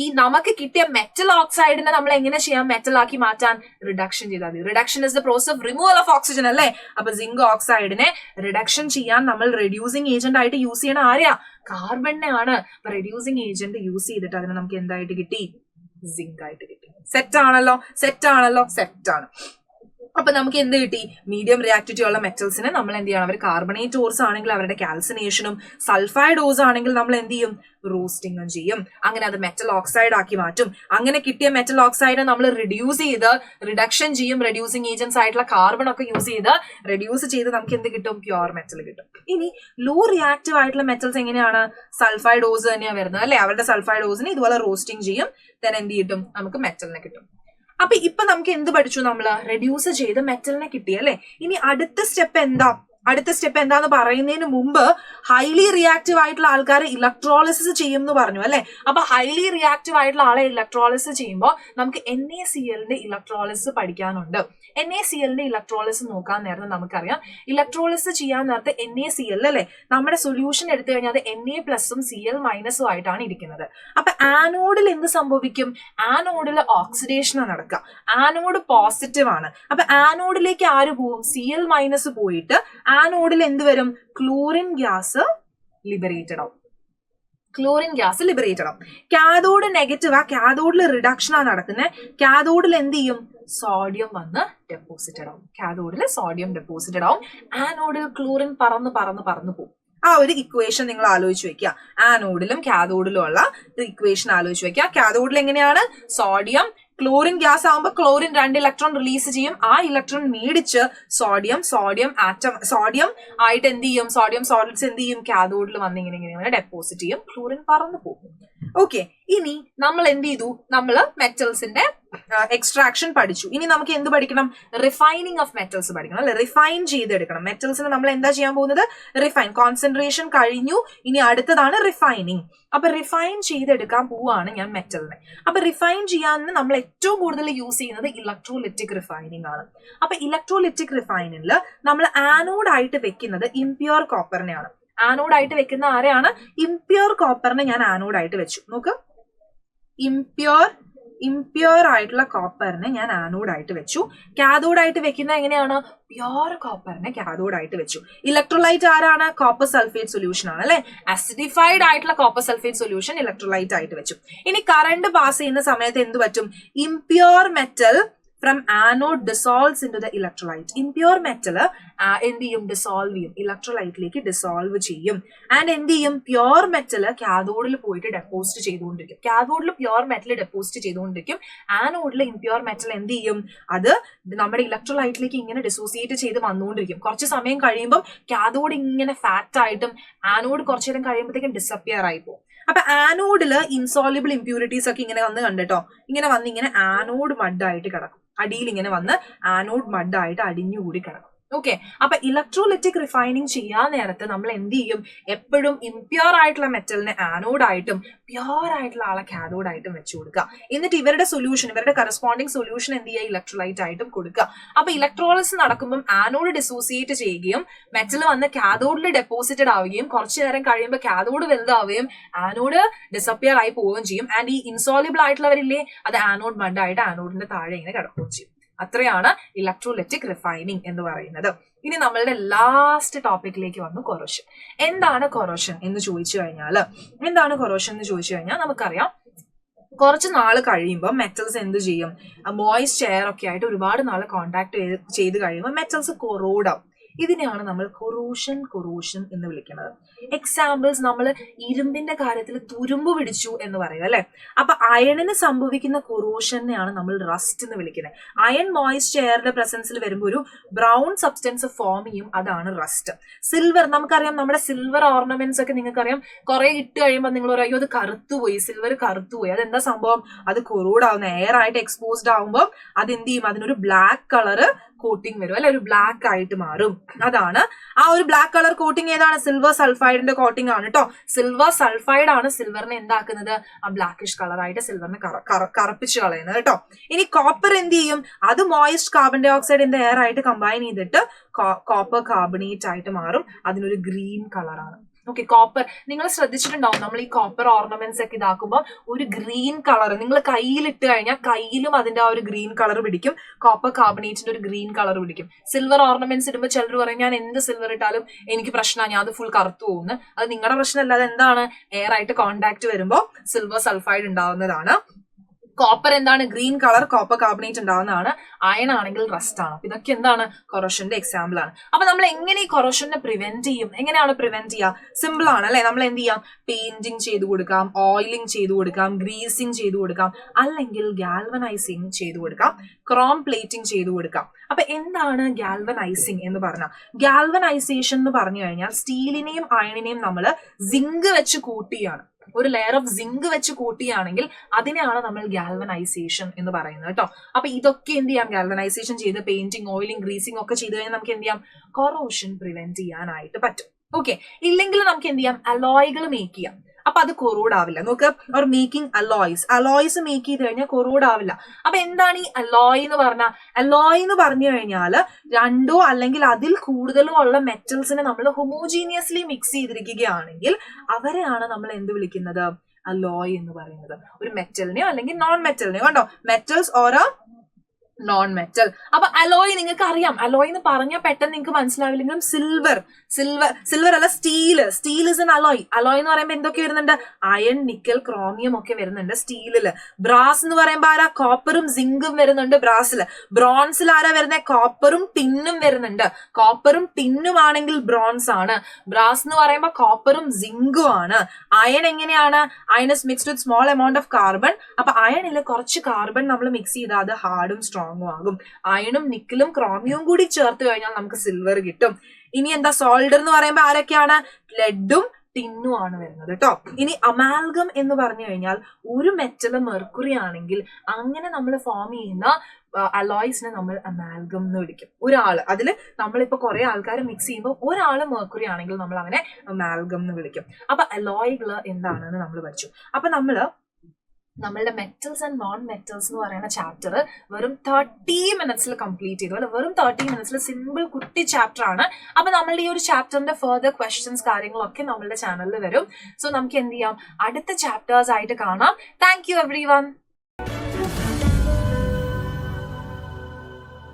ഈ നമുക്ക് കിട്ടിയ മെറ്റൽ ഓക്സൈഡിനെ നമ്മൾ എങ്ങനെ ചെയ്യാം? മെറ്റൽ ആക്കി മാറ്റാൻ റിഡക്ഷൻ ചെയ്താൽ മതി. Reduction is the process of removal of oxygen അല്ലേ? അപ്പൊ സിങ്ക് ഓക്സൈഡിനെ റിഡക്ഷൻ ചെയ്യാൻ നമ്മൾ റെഡ്യൂസിങ് ഏജന്റ് ആയിട്ട് യൂസ് ചെയ്യണ ആരെയാ? കാർബണിനെ ആണ്. അപ്പൊ റെഡ്യൂസിങ് ഏജന്റ് യൂസ് ചെയ്തിട്ട് അതിനെ നമുക്ക് എന്തായിട്ട് കിട്ടി? സിങ്ക് ആയിട്ട് കിട്ടി. സെറ്റ് ആണല്ലോ. സെറ്റ് ആണ്. അപ്പൊ നമുക്ക് എന്ത് കിട്ടി? മീഡിയം റിയാക്ടിവിറ്റി ഉള്ള മെറ്റൽസിനെ നമ്മൾ എന്ത് ചെയ്യണം? അവർ കാർബണേറ്റ് ഓർസ് ആണെങ്കിൽ അവരുടെ കാൽസിനേഷനും, സൾഫൈഡ് ഓർസ് ആണെങ്കിൽ നമ്മൾ എന്ത് ചെയ്യും? റോസ്റ്റിംഗും ചെയ്യും. അങ്ങനെ അത് മെറ്റൽ ഓക്സൈഡ് ആക്കി മാറ്റും. അങ്ങനെ കിട്ടിയ മെറ്റൽ ഓക്സൈഡ് നമ്മൾ റിഡ്യൂസ് ചെയ്ത് റിഡക്ഷൻ ചെയ്യും. റെഡ്യൂസിങ് ഏജൻസ് ആയിട്ടുള്ള കാർബൺ ഒക്കെ യൂസ് ചെയ്ത് റെഡ്യൂസ് ചെയ്ത് നമുക്ക് എന്ത് കിട്ടും? പ്യുവർ മെറ്റൽ കിട്ടും. ഇനി ലോ റിയാക്റ്റീവ് ആയിട്ടുള്ള മെറ്റൽസ് എങ്ങനെയാണ്? സൾഫൈഡ് ഓർസ് തന്നെയാണ് വരുന്നത് അല്ലെ? അവരുടെ സൾഫൈഡ് ഓർസിനെ ഇതുപോലെ റോസ്റ്റിംഗ് ചെയ്യും. then എന്ത് കിട്ടും? നമുക്ക് മെറ്റലിനെ കിട്ടും. അപ്പൊ ഇപ്പൊ നമുക്ക് എന്ത് പഠിച്ചു? നമ്മള് റെഡ്യൂസ് ചെയ്ത് മെറ്റലിനെ കിട്ടി അല്ലെ? ഇനി അടുത്ത സ്റ്റെപ്പ് എന്താന്ന് പറയുന്നതിന് മുമ്പ് ഹൈലി റിയാക്റ്റീവ് ആയിട്ടുള്ള ആൾക്കാരെ ഇലക്ട്രോളിസിസ് ചെയ്യും എന്ന് പറഞ്ഞു അല്ലെ? അപ്പൊ ഹൈലി റിയാക്റ്റീവ് ആയിട്ടുള്ള ആളെ ഇലക്ട്രോളിസിസ് ചെയ്യുമ്പോൾ നമുക്ക് NaClന്റെ ഇലക്ട്രോളിസിസ് പഠിക്കാനുണ്ട്. NaClന്റെ ഇലക്ട്രോളിസിസ് നോക്കാൻ നേരത്തെ നമുക്കറിയാം, ഇലക്ട്രോളിസിസ് ചെയ്യാൻ നേരത്തെ NaCl അല്ലെ, നമ്മുടെ സൊല്യൂഷൻ എടുത്തു കഴിഞ്ഞാൽ അത് Na+ഉം Cl- ആയിട്ടാണ് ഇരിക്കുന്നത്. അപ്പൊ ആനോഡിൽ എന്ത് സംഭവിക്കും? ആനോഡിൽ ഓക്സിഡേഷനാണ് നടക്കുക. ആനോഡ് പോസിറ്റീവ് ആണ്. അപ്പൊ ആനോഡിലേക്ക് ആര് പോവും? Cl- പോയിട്ട് ആനോഡിൽ എന്ത് വരും? ക്ലോറിൻ ഗ്യാസ് ലിബറേറ്റഡ് ആവും. Cathode negative. ആ കാഥോഡിൽ റിഡക്ഷൻ ആണ് നടക്കുന്നത്. കാഥോഡിൽ എന്ത് ചെയ്യും? സോഡിയം വന്ന് ഡെപ്പോസിറ്റഡ് ആവും. ആനോഡിൽ ക്ലോറിൻ പറന്ന് പോകും. ആ ഒരു ഇക്വേഷൻ നിങ്ങൾ ആലോചിച്ച് വെക്കുക. ആനോഡിലും കാഥോഡിലും ഉള്ള ഇക്വേഷൻ ആലോചിച്ച് വെക്കുക. കാഥോഡിൽ എങ്ങനെയാണ്? സോഡിയം ക്ലോറിൻ ഗ്യാസ് ആകുമ്പോൾ ക്ലോറിൻ 2 ഇലക്ട്രോൺ റിലീസ് ചെയ്യും. ആ ഇലക്ട്രോൺ മേടിച്ച് സോഡിയം ആയിട്ട് എന്ത് ചെയ്യും? സോഡിയം സോളിഡ്സ് എന്ത് ചെയ്യും? കാഥോഡിൽ വന്ന് ഇങ്ങനെ ഡെപ്പോസിറ്റ് ചെയ്യും. ക്ലോറിൻ പറന്നു പോകും. ഓക്കെ, ഇനി നമ്മൾ എന്ത് ചെയ്തു? നമ്മൾ മെറ്റൽസിന്റെ എക്സ്ട്രാക്ഷൻ പഠിച്ചു. ഇനി നമുക്ക് എന്ത് പഠിക്കണം? റിഫൈനിങ് ഓഫ് മെറ്റൽസ് പഠിക്കണം അല്ലെ? റിഫൈൻ ചെയ്തെടുക്കണം. മെറ്റൽസിന് നമ്മൾ എന്താ ചെയ്യാൻ പോകുന്നത്? റിഫൈൻ. കോൺസെൻട്രേഷൻ കഴിഞ്ഞു, ഇനി അടുത്തതാണ് റിഫൈനിങ്. അപ്പൊ റിഫൈൻ ചെയ്തെടുക്കാൻ പോവാണ് ഞാൻ മെറ്റലിനെ. അപ്പൊ റിഫൈൻ ചെയ്യാൻ നമ്മൾ ഏറ്റവും കൂടുതൽ യൂസ് ചെയ്യുന്നത് ഇലക്ട്രോലിറ്റിക് റിഫൈനിങ് ആണ്. അപ്പൊ ഇലക്ട്രോലിറ്റിക് റിഫൈനിങ്ങിൽ നമ്മൾ ആനോഡ് ആയിട്ട് വെക്കുന്നത് ഇംപ്യൂർ കോപ്പറിനെയാണ്. ആനോഡ് ആയിട്ട് വെക്കുന്ന ആരെയാണ്? ഇംപ്യൂർ കോപ്പറിനെ ഞാൻ ആനോഡ് ആയിട്ട് വെച്ചു. നോക്ക്, ഇംപ്യൂർ ആയിട്ടുള്ള കോപ്പറിനെ ഞാൻ ആനോഡ് ആയിട്ട് വെച്ചു. കാഥോഡ് ആയിട്ട് വെക്കുന്ന എങ്ങനെയാണ്? പ്യോർ കോപ്പറിനെ കാഥോഡ് ആയിട്ട് വെച്ചു. ഇലക്ട്രോലൈറ്റ് ആരാണ്? കോപ്പർ സൾഫേറ്റ് സൊല്യൂഷൻ ആണ് അല്ലെ? ആസിഡിഫൈഡ് ആയിട്ടുള്ള കോപ്പർ സൾഫേറ്റ് സൊല്യൂഷൻ ഇലക്ട്രോലൈറ്റ് ആയിട്ട് വെച്ചു. ഇനി കറണ്ട് പാസ് ചെയ്യുന്ന സമയത്ത് എന്ത് പറ്റും? Impure metal from anode dissolves into the electrolyte. Impure metal എന്ത് ചെയ്യും? ഡിസോൾവ് ചെയ്യും, ഇലക്ട്രോലൈറ്റിലേക്ക് ഡിസോൾവ് ചെയ്യും. ആൻഡ് എന്ത് ചെയ്യും? പ്യോർ മെറ്റൽ കാഥോഡിൽ പോയിട്ട് ഡെപ്പോസിറ്റ് ചെയ്തുകൊണ്ടിരിക്കും. കാഥോഡിൽ പ്യോർ മെറ്റൽ ഡെപ്പോസിറ്റ് ചെയ്തുകൊണ്ടിരിക്കും. ആനോഡിൽ ഇംപ്യൂർ മെറ്റൽ എന്ത് ചെയ്യും? അത് നമ്മുടെ ഇലക്ട്രോലൈറ്റിലേക്ക് ഇങ്ങനെ ഡിസോസിയേറ്റ് ചെയ്ത് വന്നുകൊണ്ടിരിക്കും. കുറച്ച് സമയം കഴിയുമ്പോൾ കാഥോഡ് ഇങ്ങനെ ഫാറ്റ് ആയിട്ടും ആനോഡ് കുറച്ചു നേരം കഴിയുമ്പോഴത്തേക്കും ഡിസപ്പിയർ ആയി പോകും. അപ്പൊ ആനോഡില് ഇൻസോളിബിൾ ഇംപ്യൂരിറ്റീസ് ഒക്കെ ഇങ്ങനെ വന്ന് കണ്ടിട്ടോ, ഇങ്ങനെ വന്ന് ഇങ്ങനെ ആനോഡ് മഡായിട്ട് കിടക്കും. അടിയിൽ ഇങ്ങനെ വന്ന് ആനോഡ് മഡായിട്ട് അടിഞ്ഞുകൂടി കിടക്കും. ഓക്കെ, അപ്പൊ ഇലക്ട്രോലിറ്റിക് റിഫൈനിങ് ചെയ്യാൻ നേരത്ത് നമ്മൾ എന്ത് ചെയ്യും? എപ്പോഴും ഇംപ്യൂർ ആയിട്ടുള്ള മെറ്റലിനെ ആനോഡ് ആയിട്ടും പ്യൂർ ആയിട്ടുള്ള ആളെ കാഥോഡ് ആയിട്ടും വെച്ചു കൊടുക്കുക. എന്നിട്ട് ഇവരുടെ സൊല്യൂഷൻ, ഇവരുടെ കറസ്പോണ്ടിങ് സൊല്യൂഷൻ എന്ത് ചെയ്യുക? ഇലക്ട്രോലൈറ്റ് ആയിട്ടും കൊടുക്കുക. അപ്പൊ ഇലക്ട്രോളിസ് നടക്കുമ്പോൾ ആനോഡ് ഡിസോസിയേറ്റ് ചെയ്യുകയും മെറ്റൽ വന്ന് കാഥോഡിൽ ഡെപ്പോസിറ്റഡ് ആവുകയും കുറച്ചു നേരം കഴിയുമ്പോൾ കാഥോഡ് വലുതാവുകയും ആനോഡ് ഡിസപ്പിയർ ആയി പോവുകയും ചെയ്യും. ആൻഡ് ഈ ഇൻസോളിബിൾ ആയിട്ടുള്ളവരില്ലേ, അത് ആനോഡ് മഡായിട്ട് ആനോഡിന്റെ താഴെ ഇങ്ങനെ കിടക്കുകയും ചെയ്യും. അത്രയാണ് ഇലക്ട്രോലിറ്റിക് റിഫൈനിങ് എന്ന് പറയുന്നത്. ഇനി നമ്മളുടെ ലാസ്റ്റ് ടോപ്പിക്കിലേക്ക് വന്നു, കൊറോഷൻ. എന്താണ് കൊറോഷൻ എന്ന് ചോദിച്ചു കഴിഞ്ഞാൽ, നമുക്കറിയാം കുറച്ച് നാൾ കഴിയുമ്പോൾ മെറ്റൽസ് എന്ത് ചെയ്യും? മോയിസ്റ്റ് എയർ ഒക്കെ ആയിട്ട് ഒരുപാട് നാൾ കോണ്ടാക്ട് ചെയ്ത് കഴിയുമ്പോൾ മെറ്റൽസ് കൊറോഡ് ആവും. ഇതിനെയാണ് നമ്മൾ കൊറോഷൻ എന്ന് വിളിക്കുന്നത്. എക്സാമ്പിൾസ്, നമ്മൾ ഇരുമ്പിന്റെ കാര്യത്തിൽ തുരുമ്പ് പിടിച്ചു എന്ന് പറയും അല്ലെ? അപ്പൊ അയണിന് സംഭവിക്കുന്ന കൊറോഷനെയാണ് നമ്മൾ റസ്റ്റ് എന്ന് വിളിക്കുന്നത്. അയൺ മോയിസ്റ്റ് എയറിന്റെ പ്രസൻസിൽ വരുമ്പോൾ ഒരു ബ്രൗൺ സബ്സ്റ്റൻസ് ഫോം ചെയ്യും, അതാണ് റസ്റ്റ്. സിൽവർ, നമുക്കറിയാം നമ്മുടെ സിൽവർ ഓർണമെന്റ്സ് ഒക്കെ നിങ്ങൾക്കറിയാം, കുറെ ഇട്ട് കഴിയുമ്പോൾ നിങ്ങൾ പറയും അത് കറുത്തുപോയി, സിൽവർ കറുത്തുപോയി. അതെന്താ സംഭവം? അത് കൊറോഡ് ആവുന്ന, എയർ ആയിട്ട് എക്സ്പോസ്ഡ് ആവുമ്പോൾ അത് എന്ത് ചെയ്യും? അതിനൊരു ബ്ലാക്ക് കളറ് കോട്ടിങ് വരും അല്ലെ? ഒരു ബ്ലാക്ക് ആയിട്ട് മാറും. അതാണ് ആ ഒരു ബ്ലാക്ക് കളർ കോട്ടിങ്. ഏതാണ്? സിൽവർ സൾഫൈഡിന്റെ കോട്ടിങ് ആണ് കേട്ടോ. സിൽവർ സൾഫൈഡ് ആണ് സിൽവറിനെ എന്താക്കുന്നത്? ആ ബ്ലാക്കിഷ് കളറായിട്ട് സിൽവറിനെ കറുപ്പിച്ച് കളയുന്നത് കേട്ടോ. ഇനി കോപ്പർ എന്ത് ചെയ്യും? അത് മോയിസ്റ്റ് കാർബൺ ഡൈ ഓക്സൈഡിന്റെ എയർ ആയിട്ട് കമ്പൈൻ ചെയ്തിട്ട് കോപ്പർ കാർബണേറ്റ് ആയിട്ട് മാറും. അതിനൊരു ഗ്രീൻ കളറാണ്. ഓക്കെ, കോപ്പർ നിങ്ങൾ ശ്രദ്ധിച്ചിട്ടുണ്ടാവും, നമ്മൾ ഈ കോപ്പർ ഓർണമെന്റ്സ് ഒക്കെ ഇതാക്കുമ്പോൾ ഒരു ഗ്രീൻ കളർ നിങ്ങൾ കയ്യിലിട്ട് കഴിഞ്ഞാൽ കയ്യിലും അതിന്റെ ആ ഒരു ഗ്രീൻ കളർ പിടിക്കും. കോപ്പർ കാർബണേറ്റിന്റെ ഒരു ഗ്രീൻ കളർ പിടിക്കും. സിൽവർ ഓർണമെന്റ്സ് ഇടുമ്പോൾ ചിലർ പറയും ഞാൻ എന്ത് സിൽവർ ഇട്ടാലും എനിക്ക് പ്രശ്നമാണ്, ഞാൻ അത് ഫുൾ കറുത്തു പോകുന്നു. അത് നിങ്ങളുടെ പ്രശ്നമല്ല, അത് എന്താണ്? എയർ ആയിട്ട് കോണ്ടാക്ട് വരുമ്പോൾ സിൽവർ സൾഫൈഡ് ഉണ്ടാവുന്നതാണ്. കോപ്പർ എന്താണ്? ഗ്രീൻ കളർ കോപ്പർ കാർബണേറ്റ് ഉണ്ടാവുന്നതാണ്. അയൺ ആണെങ്കിൽ റസ്റ്റ് ആണ്. അപ്പൊ ഇതൊക്കെ എന്താണ്? കൊറോഷന്റെ എക്സാമ്പിൾ ആണ്. അപ്പൊ നമ്മൾ എങ്ങനെ ഈ കൊറോഷനെ പ്രിവെന്റ് ചെയ്യും? എങ്ങനെയാണ് പ്രിവെന്റ് ചെയ്യുക? സിമ്പിൾ ആണ് അല്ലെ? നമ്മൾ എന്ത് ചെയ്യാം? പെയിന്റിങ് ചെയ്തു കൊടുക്കാം, ഓയിലിംഗ് ചെയ്തു കൊടുക്കാം, ഗ്രീസിങ് ചെയ്തു കൊടുക്കാം, അല്ലെങ്കിൽ ഗാൽവനൈസിങ് ചെയ്തു കൊടുക്കാം, ക്രോം പ്ലേറ്റിംഗ് ചെയ്തു കൊടുക്കാം. അപ്പൊ എന്താണ് ഗാൽവനൈസിങ് എന്ന് പറഞ്ഞാൽ? ഗാൽവനൈസേഷൻ എന്ന് പറഞ്ഞു കഴിഞ്ഞാൽ സ്റ്റീലിനെയും അയണിനെയും നമ്മൾ സിങ്ക് വെച്ച് കൂട്ടിയാണ്, ഒരു ലെയർ ഓഫ് സിങ്ക് വെച്ച് കൂട്ടിയാണെങ്കിൽ അതിനെയാണ് നമ്മൾ ഗാൽവനൈസേഷൻ എന്ന് പറയുന്നത് കേട്ടോ. അപ്പൊ ഇതൊക്കെ എന്ത് ചെയ്യാം? ഗാൽവനൈസേഷൻ ചെയ്ത് പെയിന്റിങ്, ഓയിലിംഗ്, ഗ്രീസിംഗ് ഒക്കെ ചെയ്ത് കഴിഞ്ഞാൽ നമുക്ക് എന്ത് ചെയ്യാം? കൊറോഷൻ പ്രിവെന്റ് ചെയ്യാനായിട്ട് പറ്റും. ഓക്കെ, ഇല്ലെങ്കിൽ നമുക്ക് എന്ത് ചെയ്യാം? അലോയ്കൾ മേക്ക് ചെയ്യാം. അപ്പൊ അത് കൊറോഡ് ആവില്ല. നോക്ക്, ഓർ മേക്കിംഗ് അലോയ്സ് മേക്ക് ചെയ്ത് കഴിഞ്ഞാൽ കൊറോഡ് ആവില്ല. അപ്പൊ എന്താണ് ഈ അലോയ് എന്ന് പറഞ്ഞാൽ? അലോയ് എന്ന് പറഞ്ഞു കഴിഞ്ഞാൽ രണ്ടോ അല്ലെങ്കിൽ അതിൽ കൂടുതലോ ഉള്ള മെറ്റൽസിനെ നമ്മൾ ഹോമോജീനിയസ്ലി മിക്സ് ചെയ്തിരിക്കുകയാണെങ്കിൽ അവരെയാണ് നമ്മൾ എന്ത് വിളിക്കുന്നത്? അലോയ് എന്ന് പറയുന്നത്. ഒരു മെറ്റലിനെയോ അല്ലെങ്കിൽ നോൺ മെറ്റലിനെയോ, കണ്ടോ, മെറ്റൽസ് ഓരോ നോൺ മെറ്റൽ. അപ്പൊ അലോയ് നിങ്ങൾക്ക് അറിയാം, അലോയ് എന്ന് പറഞ്ഞാൽ പെട്ടെന്ന് നിങ്ങൾക്ക് മനസ്സിലാവില്ലെങ്കിലും സിൽവർ അല്ല, steel is an alloy. Alloy എന്ന് പറയുമ്പോൾ എന്തൊക്കെ വരുന്നുണ്ട്? അയൺ, നിക്കൽ, ക്രോമിയം ഒക്കെ വരുന്നുണ്ട് സ്റ്റീലില്. ബ്രാസ് എന്ന് പറയുമ്പോൾ ആരാ? കോപ്പറും സിങ്കും വരുന്നുണ്ട് ബ്രാസില്. ബ്രോൺസിൽ ആരാ വരുന്നത്? കോപ്പറും ടിന്നും വരുന്നുണ്ട്. കോപ്പറും ടിന്നും ആണെങ്കിൽ ബ്രോൺസ് ആണ്. ബ്രാസ് എന്ന് പറയുമ്പോൾ കോപ്പറും സിങ്കും ആണ്. അയൺ എങ്ങനെയാണ്? Iron is mixed with small amount of carbon. അപ്പൊ അയണില് കുറച്ച് കാർബൺ നമ്മൾ മിക്സ് ചെയ്താൽ അത് ഹാർഡും സ്ട്രോങ് ആകും. അയണും നിക്കലും ക്രോമിയവും കൂടി ചേർത്ത് കഴിഞ്ഞാൽ നമുക്ക് സിൽവർ കിട്ടും. ഇനി എന്താ? സോൾഡർ എന്ന് പറയുമ്പോൾ ആരൊക്കെയാണ്? ലെഡും ടിന്നും ആണ് വരുന്നത് കേട്ടോ. ഇനി അമാൽഗം എന്ന് പറഞ്ഞു കഴിഞ്ഞാൽ ഒരു മെറ്റൽ മെർക്കുറി ആണെങ്കിൽ അങ്ങനെ നമ്മൾ ഫോം ചെയ്യുന്ന അലോയ്സിനെ നമ്മൾ അമാൽഗം എന്ന് വിളിക്കും. ഒരാള് അതിൽ നമ്മളിപ്പോ കുറെ ആൾക്കാർ മിക്സ് ചെയ്യുമ്പോൾ ഒരാള് മെർക്കുറി ആണെങ്കിൽ നമ്മൾ അവനെ അമാൽഗം എന്ന് വിളിക്കും. അപ്പൊ അലോയ്കള് എന്താണെന്ന് നമ്മൾ പഠിച്ചു. അപ്പൊ നമ്മളുടെ മെറ്റൽസ് ആൻഡ് നോൺ മെറ്റൽസ് എന്ന് പറയുന്ന ചാപ്റ്റർ വെറും 30 മിനിറ്റ്സിൽ കംപ്ലീറ്റ് ചെയ്തു. അല്ലെ, വെറും 30 മിനിറ്റ്സിൽ സിമ്പിൾ കുട്ടി ചാപ്റ്റർ ആണ്. അപ്പൊ നമ്മളുടെ ഈ ഒരു ചാപ്റ്ററിന്റെ ഫർദർ ക്വസ്റ്റ്യൻസ് കാര്യങ്ങളൊക്കെ നമ്മളുടെ ചാനലിൽ വരും. സോ നമുക്ക് എന്ത് ചെയ്യാം, അടുത്ത ചാപ്റ്റേഴ്സ് ആയിട്ട് കാണാം. Thank you every one.